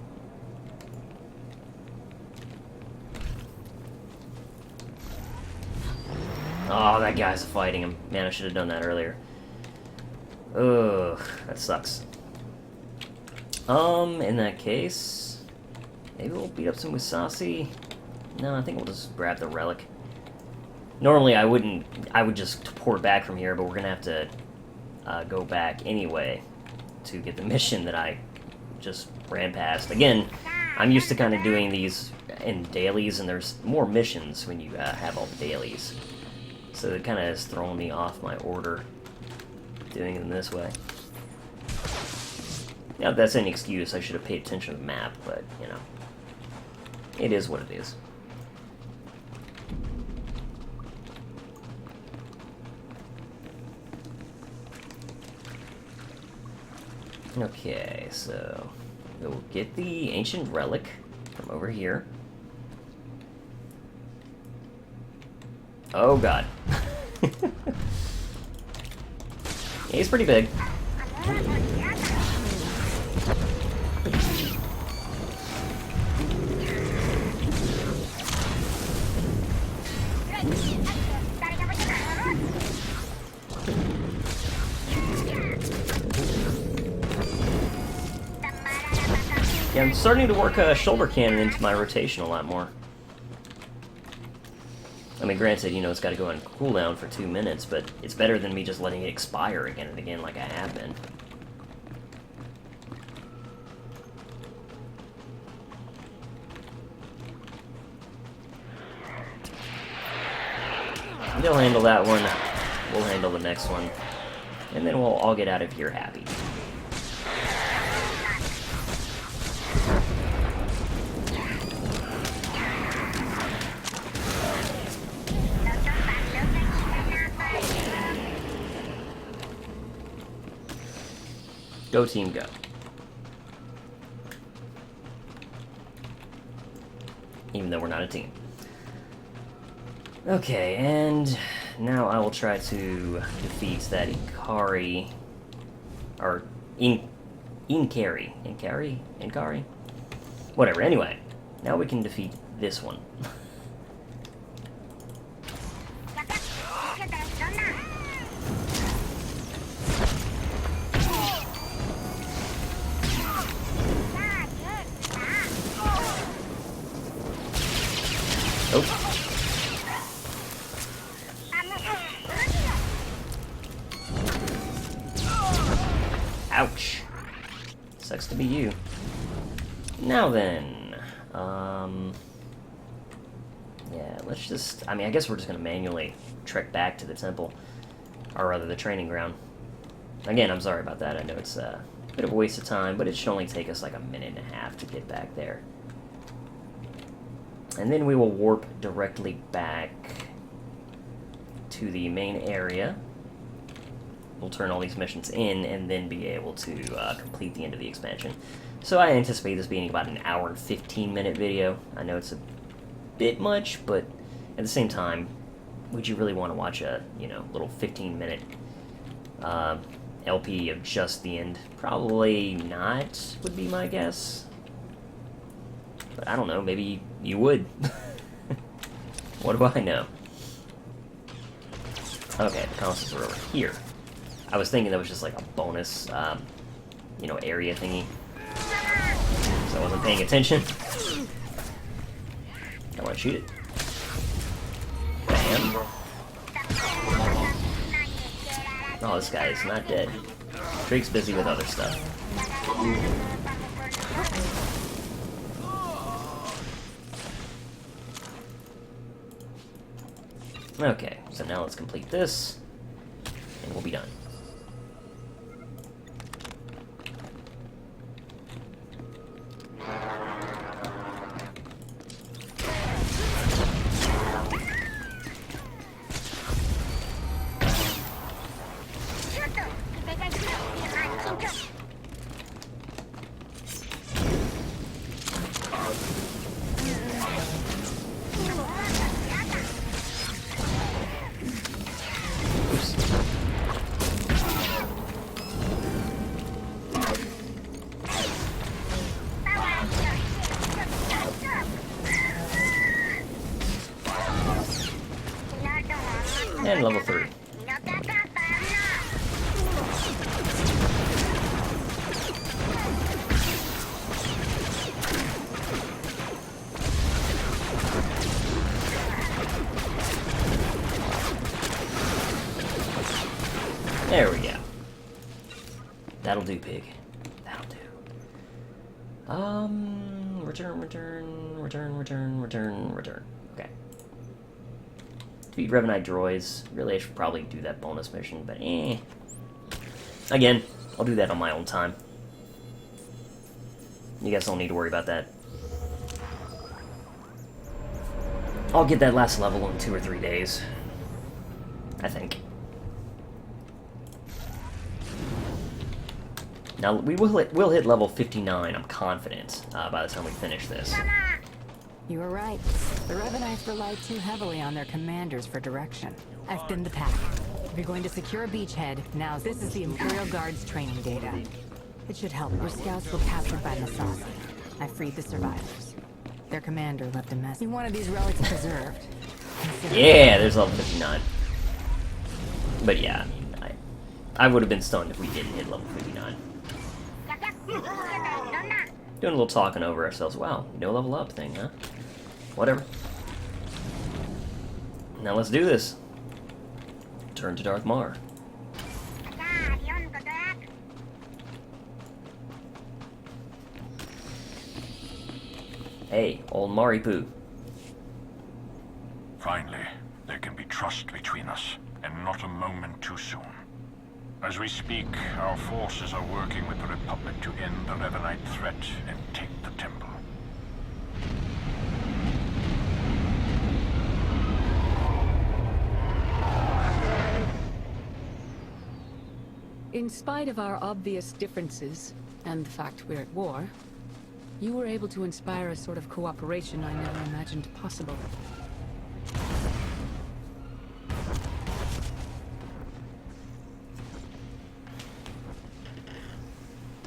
Oh, that guy's fighting him. Man, I should have done that earlier. Ugh, that sucks. In that case... Maybe we'll beat up some Musashi? No, I think we'll just grab the relic. Normally I wouldn't, I would just port back from here, but we're gonna have to go back anyway to get the mission that I just ran past. Again, I'm used to kind of doing these in dailies, and there's more missions when you have all the dailies. So it kind of has thrown me off my order doing them this way. Now, if that's any excuse, I should have paid attention to the map, but, you know, it is what it is. Okay, so we'll get the ancient relic from over here. Oh god. He's pretty big. Yeah, I'm starting to work a shoulder cannon into my rotation a lot more. I mean, granted, you know, it's got to go on cooldown for 2 minutes, but it's better than me just letting it expire again and again like I have been. They'll handle that one. We'll handle the next one. And then we'll all get out of here happy. Go team, go. Even though we're not a team. Okay, and now I will try to defeat that Ikari, or Inkari? Whatever, anyway. Now we can defeat this one. Oh. Sucks to be you. Now then, yeah, let's just, I mean, I guess we're just going to manually trek back to the temple, or rather the training ground. Again, I'm sorry about that. I know it's a bit of a waste of time, but it should only take us like a minute and a half to get back there. And then we will warp directly back to the main area. We'll turn all these missions in and then be able to complete the end of the expansion. So I anticipate this being about an hour and 15-minute video. I know it's a bit much, but at the same time, would you really want to watch a, you know, little 15-minute LP of just the end? Probably not, would be my guess. But I don't know, maybe you would. What do I know? Okay, the consoles are over here. I was thinking that was just like a bonus, you know, area thingy. So I wasn't paying attention. I want to shoot it. Bam. Oh, this guy is not dead. Drake's busy with other stuff. Okay, so now let's complete this, and we'll be done. And level 3. There we go. That'll do, pig. That'll do. Return. Okay. Defeat Revanite droids. Really, I should probably do that bonus mission, but eh. Again, I'll do that on my own time. You guys don't need to worry about that. I'll get that last level in 2 or 3 days. I think. Now, we'll hit level 59, I'm confident, by the time we finish this. You were right. The Revanites rely too heavily on their commanders for direction. I've thinned the pack. If you're going to secure a beachhead, now this is the Imperial Guard's training data. It should help. Your scouts were captured by Masasi. I freed the survivors. Their commander left a message. You wanted these relics preserved. Yeah, there's level 59. But yeah, I mean, I would have been stunned if we didn't hit level 59. Doing a little talking over ourselves. Wow, no level up thing, huh? Whatever. Now let's do this. Turn to Darth Mar. Hey, old Maripu. Finally, there can be trust between us, and not a moment too soon. As we speak, our forces are working with the Republic to end the Revanite threat and take the temple. In spite of our obvious differences, and the fact we're at war, you were able to inspire a sort of cooperation I never imagined possible.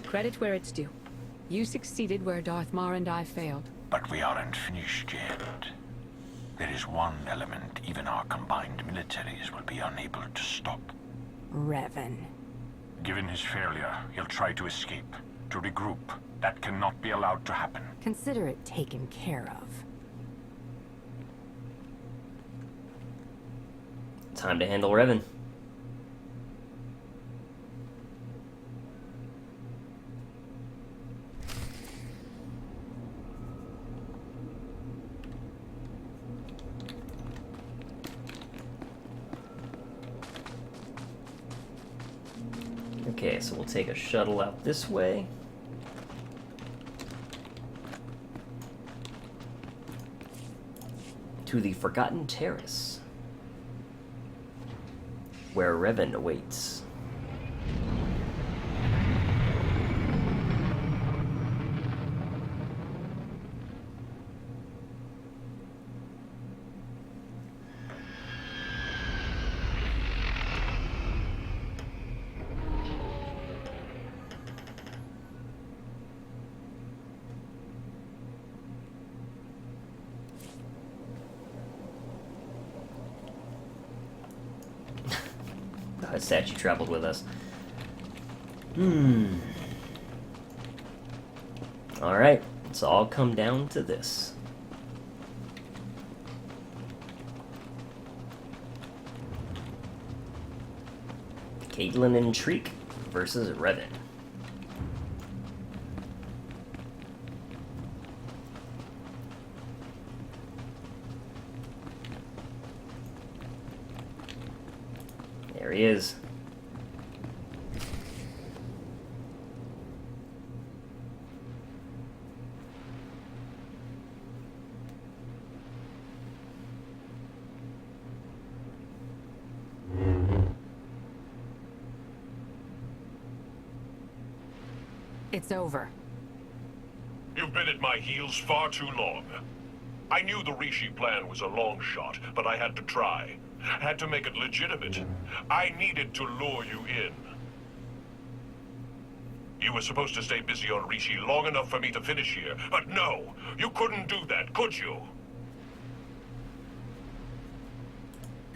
Credit where it's due. You succeeded where Darth Mar and I failed. But we aren't finished yet. There is one element even our combined militaries will be unable to stop. Revan. Given his failure, he'll try to escape, to regroup. That cannot be allowed to happen. Consider it taken care of. Time to handle Revan. Okay, so we'll take a shuttle out this way. To the Forgotten Terrace, where Revan awaits. Sachi traveled with us. Alright, it's all come down to this. Caitlin and Shriek versus Revan. There he is. It's over. You've been at my heels far too long. I knew the Rishi plan was a long shot, but I had to try. Had to make it legitimate. I needed to lure you in. You were supposed to stay busy on Rishi long enough for me to finish here, but no! You couldn't do that, could you?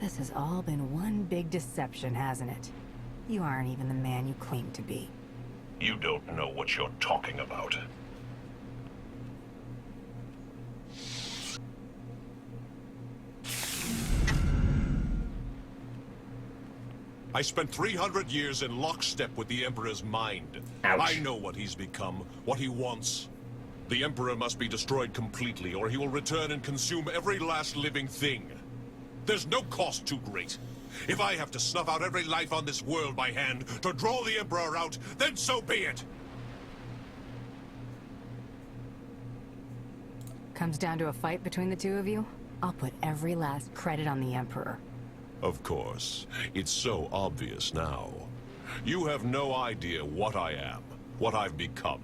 This has all been one big deception, hasn't it? You aren't even the man you claim to be. You don't know what you're talking about. I spent 300 years in lockstep with the Emperor's mind. Ouch. I know what he's become, what he wants. The Emperor must be destroyed completely, or he will return and consume every last living thing. There's no cost too great. If I have to snuff out every life on this world by hand to draw the Emperor out, then so be it! Comes down to a fight between the two of you? I'll put every last credit on the Emperor. Of course. It's so obvious now. You have no idea what I am, what I've become.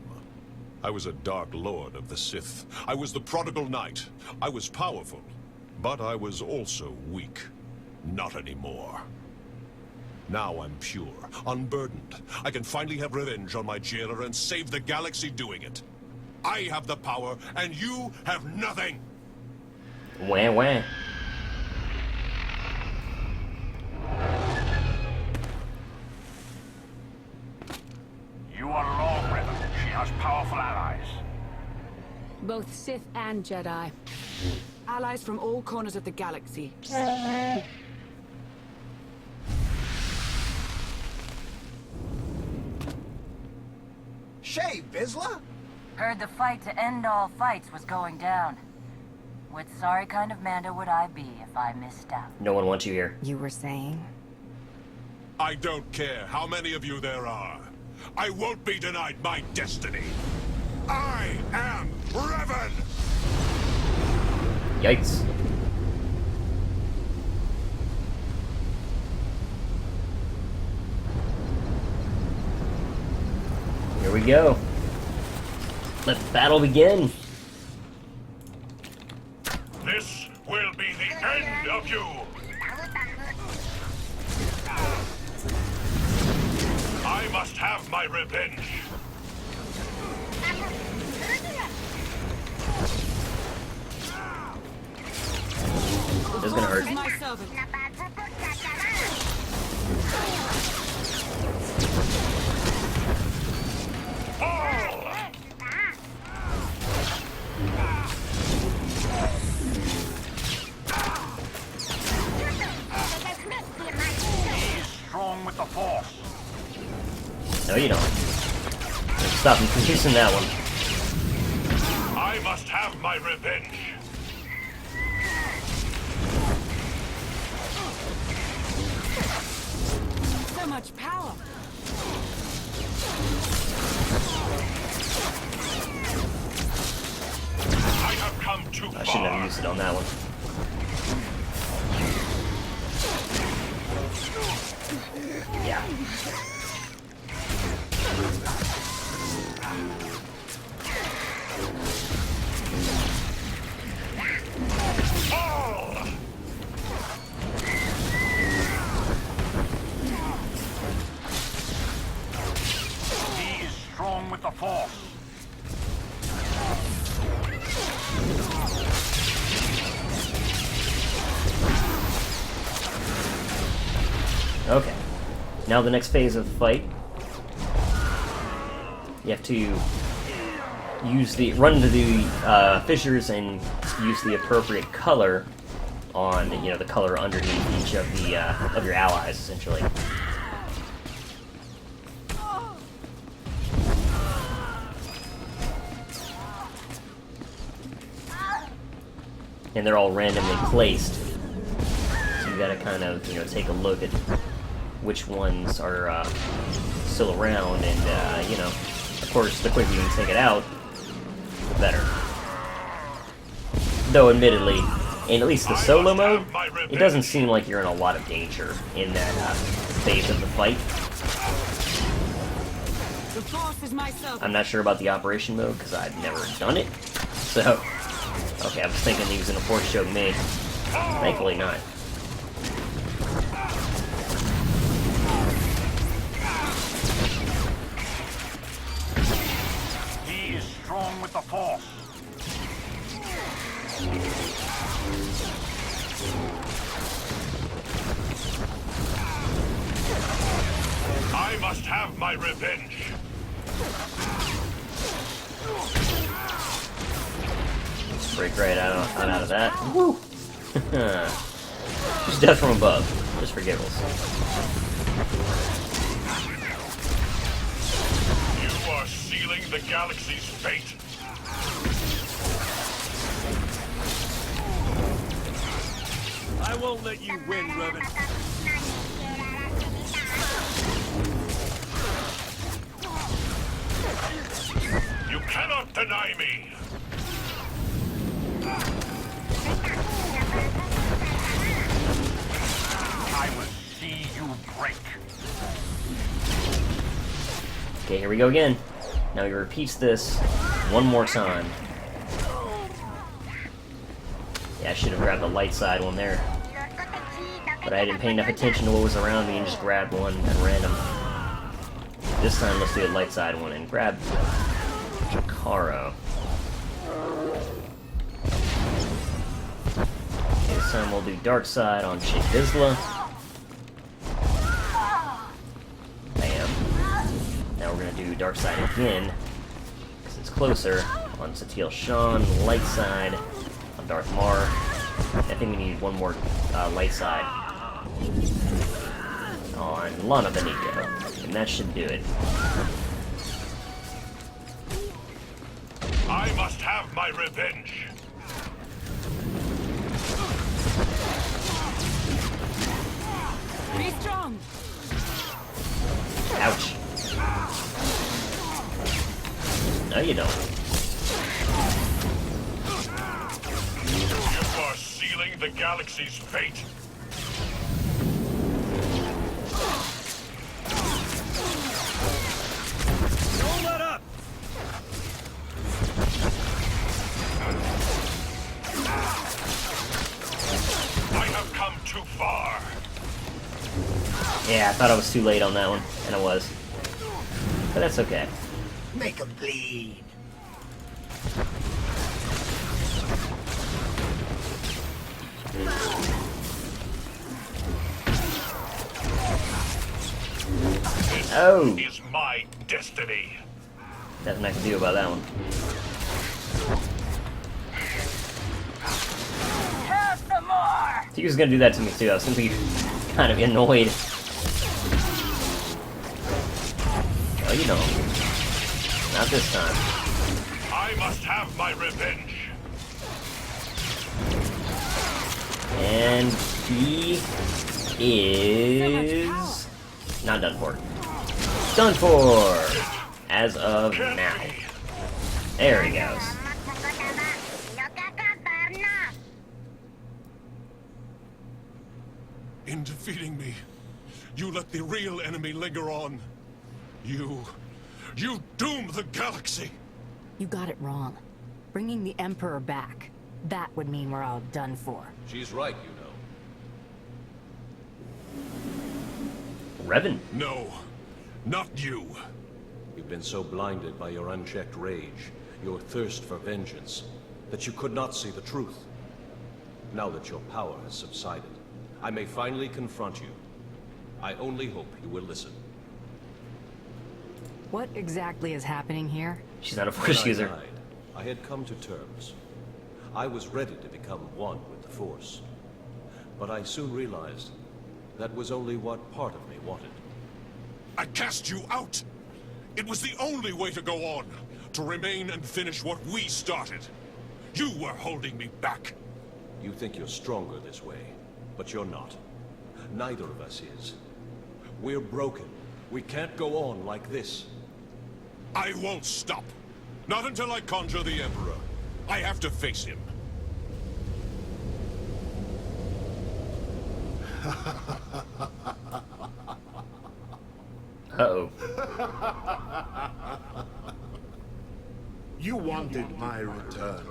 I was a Dark Lord of the Sith. I was the Prodigal Knight. I was powerful, but I was also weak. Not anymore. Now I'm pure, unburdened. I can finally have revenge on my jailer and save the galaxy doing it. I have the power, and you have nothing! Wah wah. You are wrong, Revan. She has powerful allies. Both Sith and Jedi. Allies from all corners of the galaxy. Shay, Vizsla? Heard the fight to end all fights was going down. What sorry kind of Mando would I be if I missed out? No one wants you here. You were saying? I don't care how many of you there are. I won't be denied my destiny. I am Revan! Yikes. Here we go. Let the battle begin. This will be the end of you! I must have my revenge! This is gonna hurt. My servant. He's strong with the Force. No, you don't. Stop him from using that one. I must have my revenge! So much power. toasted on that one. Yeah. He is strong with the Force. Okay. Now the next phase of the fight. You have to run into the fissures and use the appropriate color on, the color underneath each of the of your allies, essentially. And they're all randomly placed, so you gotta kind of, take a look at which ones are still around, and of course, the quicker you can take it out, the better. Though, admittedly, in at least the solo mode, it doesn't seem like you're in a lot of danger in that phase of the fight. I'm not sure about the operation mode, because I've never done it, so... Okay, I was thinking he was gonna force choke me. Thankfully not. He is strong with the Force. I must have my revenge. Break right out of that. Woo! Just death from above. Just for giggles. You are sealing the galaxy's fate. I won't let you win, Revan. You cannot deny me. I will see you break. Okay, here we go again. Now he repeats this one more time. Yeah, I should have grabbed the light side one there. But I didn't pay enough attention to what was around me and just grabbed one at random. This time, let's do the light side one and grab Jakaro. This time we'll do dark side on Vizsla. Bam. Now we're gonna do dark side again, because it's closer, on Satil Shan, light side on Darth Mar. I think we need one more light side on Lana Benito, and that should do it. I must have my revenge. Be strong. Ouch. No, you don't. You are sealing the galaxy's fate. Don't let up! I have come too far. Yeah, I thought I was too late on that one, and I was. But that's okay. Make them bleed. Oh! Is my destiny. Nothing I can do about that one. Have some more. He was gonna do that to me too. I was gonna be kind of annoyed. Oh, you don't. Not this time. I must have my revenge. And he is not done for. Done for! As of now. There he goes. In defeating me, you let the real enemy linger on. You doom the galaxy! You got it wrong. Bringing the Emperor back, that would mean we're all done for. She's right, you know. Revan. No, not you. You've been so blinded by your unchecked rage, your thirst for vengeance, that you could not see the truth. Now that your power has subsided, I may finally confront you. I only hope you will listen. What exactly is happening here? She's not a Force user. When I died, I had come to terms. I was ready to become one with the Force. But I soon realized that was only what part of me wanted. I cast you out! It was the only way to go on, to remain and finish what we started. You were holding me back. You think you're stronger this way, but you're not. Neither of us is. We're broken. We can't go on like this. I won't stop. Not until I conjure the Emperor. I have to face him. Uh-oh. You wanted my return.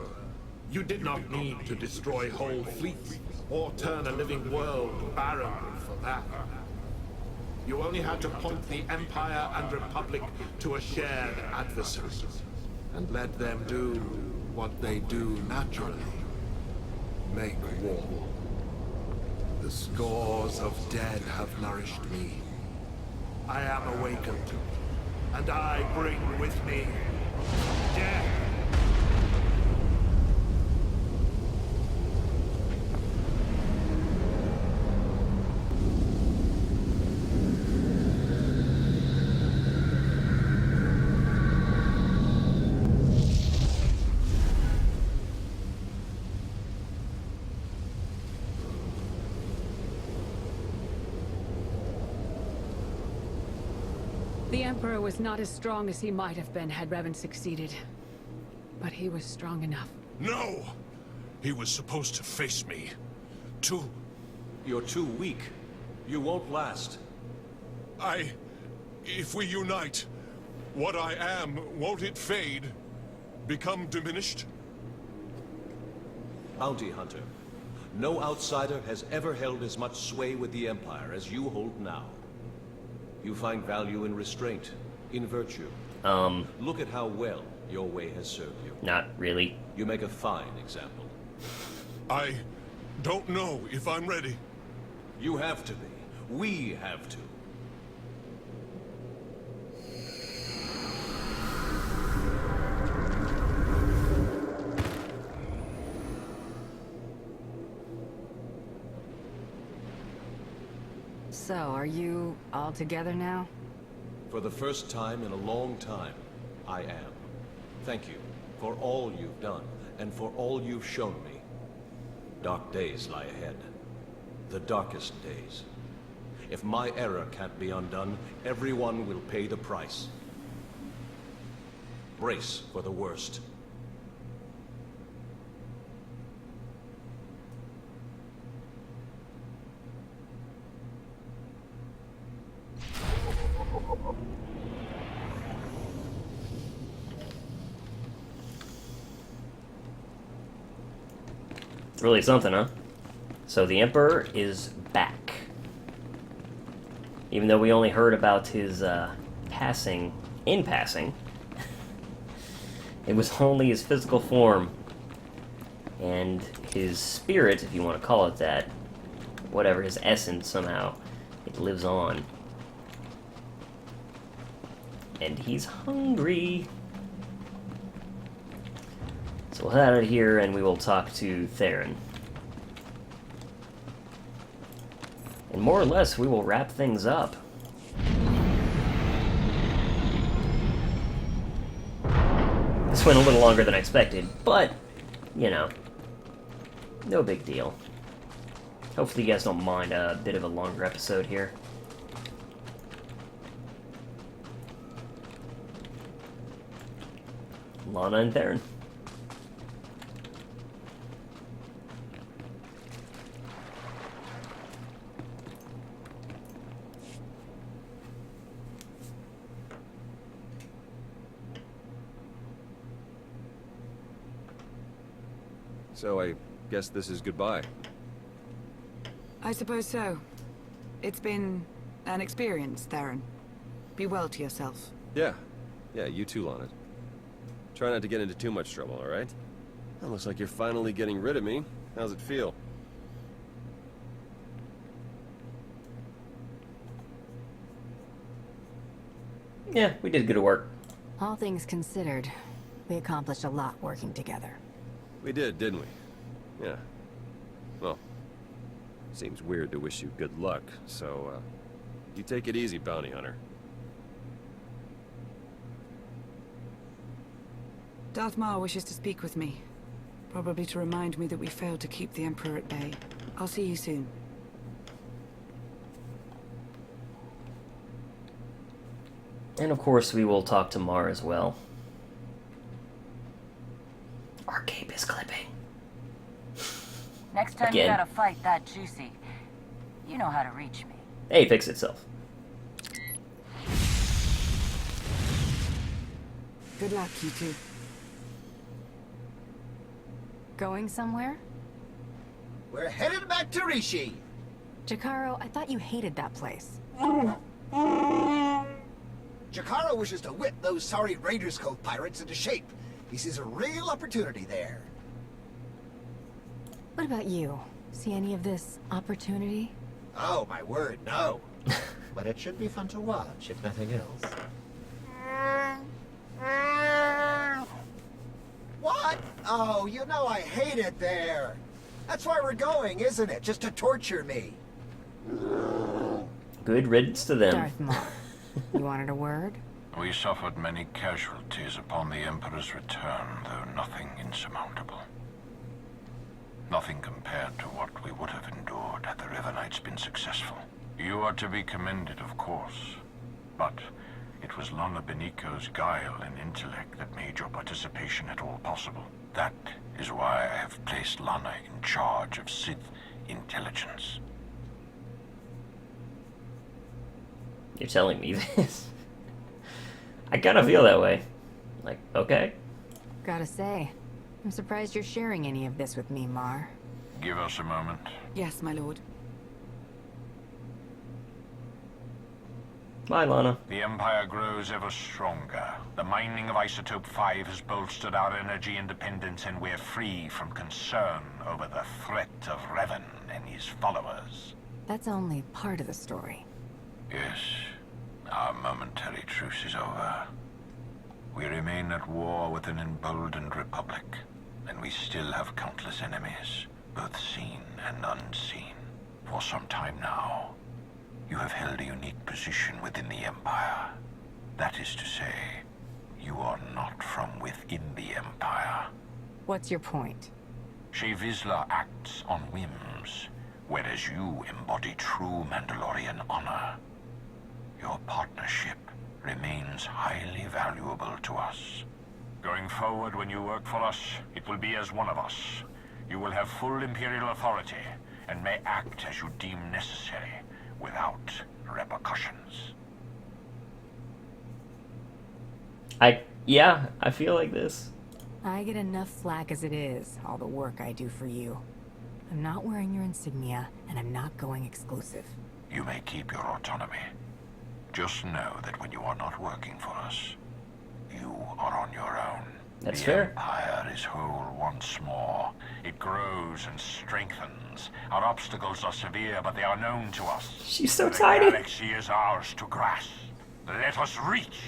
You did not need to destroy whole fleets or turn a living world barren for that. You only had to point the Empire and Republic to a shared adversary and let them do what they do naturally. Make war. The scores of dead have nourished me. I am awakened, and I bring with me death. The Emperor was not as strong as he might have been had Revan succeeded. But he was strong enough. No! He was supposed to face me. You're too weak. You won't last. If we unite, what I am, won't it fade? Become diminished? Bounty Hunter, no outsider has ever held as much sway with the Empire as you hold now. You find value in restraint, in virtue. Look at how well your way has served you. Not really. You make a fine example. I don't know if I'm ready. You have to be. We have to. So, are you all together now? For the first time in a long time, I am. Thank you for all you've done, and for all you've shown me. Dark days lie ahead. The darkest days. If my error can't be undone, everyone will pay the price. Brace for the worst. It's really something, huh? So the Emperor is back. Even though we only heard about his passing, it was only his physical form and his spirit, if you want to call it that, whatever, his essence somehow, it lives on. And he's hungry. So we'll head out of here and we will talk to Theron. And more or less, we will wrap things up. This went a little longer than I expected, but, you know, no big deal. Hopefully you guys don't mind a bit of a longer episode here. Lana and Theron. So I guess this is goodbye. I suppose so. It's been an experience, Theron. Be well to yourself. Yeah. Yeah, you too, Lana. Try not to get into too much trouble, alright? It looks like you're finally getting rid of me. How's it feel? Yeah, we did good work. All things considered, we accomplished a lot working together. We did, didn't we? Yeah. Well, seems weird to wish you good luck, so, you take it easy, bounty hunter. Darth Maul wishes to speak with me. Probably to remind me that we failed to keep the Emperor at bay. I'll see you soon. And of course, we will talk to Mar as well. Our cape is clipping. Next time Again. you gotta fight that juicy, you know how to reach me. Hey, fix itself. Good luck, you two. Going somewhere? We're headed back to Rishi. Jakaro, I thought you hated that place. Jakaro wishes to whip those sorry Raiders Cove pirates into shape. He sees a real opportunity there. What about you? See any of this opportunity? Oh, my word, no. But it should be fun to watch, if nothing else. What? Oh, you know I hate it there. That's why we're going, isn't it? Just to torture me. Good riddance to them. Darth Maul, you wanted a word? We suffered many casualties upon the Emperor's return, though nothing insurmountable. Nothing compared to what we would have endured had the Revanites been successful. You are to be commended, of course, but it was Lana Beniko's guile and intellect that made your participation at all possible. That is why I have placed Lana in charge of Sith intelligence. You're telling me this? I kind of feel that way. Like, okay. Gotta say, I'm surprised you're sharing any of this with me, Mar. Give us a moment. Yes, my lord. Bye, Lana. The Empire grows ever stronger. The mining of Isotope 5 has bolstered our energy independence, and we're free from concern over the threat of Revan and his followers. That's only part of the story. Yes, our momentary truce is over. We remain at war with an emboldened republic, and we still have countless enemies, both seen and unseen. For some time now, you have held a unique position within the Empire. That is to say, you are not from within the Empire. What's your point? Shae Vizsla acts on whims, whereas you embody true Mandalorian honor. Your partnership remains highly valuable to us. Going forward, when you work for us, it will be as one of us. You will have full Imperial authority, and may act as you deem necessary, without repercussions. Yeah, I feel like this. I get enough flack as it is, all the work I do for you. I'm not wearing your insignia, and I'm not going exclusive. You may keep your autonomy. Just know that when you are not working for us, you are on your own. That's the fair. Empire is whole once more. It grows and strengthens. Our obstacles are severe, but they are known to us. She's so the tiny. The galaxy is ours to grasp. Let us reach.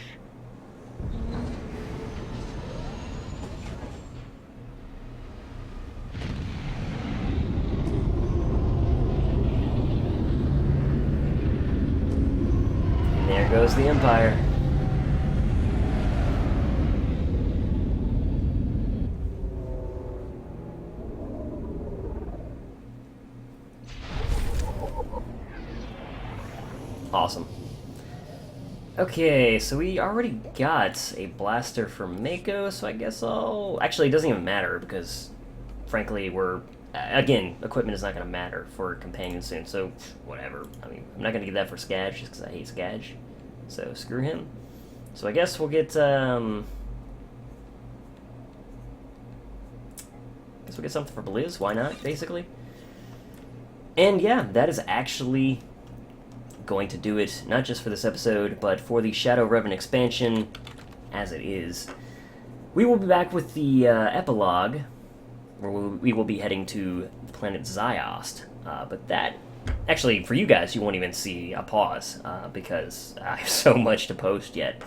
There goes the Empire. Awesome. Okay, so we already got a blaster from Mako, so I guess I'll... Actually, it doesn't even matter, because, frankly, we're... Again, equipment is not going to matter for Companion soon, so whatever. I mean, I'm not going to get that for Skadge, just because I hate Skadge. So, screw him. So I guess we'll get, guess we'll get something for Blizz. Why not, basically? And yeah, that is actually going to do it, not just for this episode, but for the Shadow Revan expansion, as it is. We will be back with the epilogue, where we will be heading to planet Ziost. But that, actually, for you guys, you won't even see a pause, because I have so much to post yet.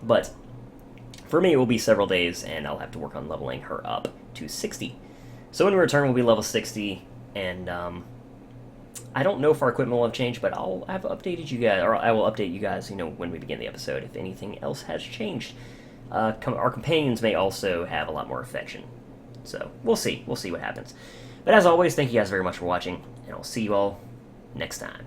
But for me, it will be several days, and I'll have to work on leveling her up to 60. So when we return, we'll be level 60, and I don't know if our equipment will have changed, but I'll have updated you guys, or I will update you guys, you know, when we begin the episode, if anything else has changed. Our companions may also have a lot more affection. So, we'll see. We'll see what happens. But as always, thank you guys very much for watching, and I'll see you all next time.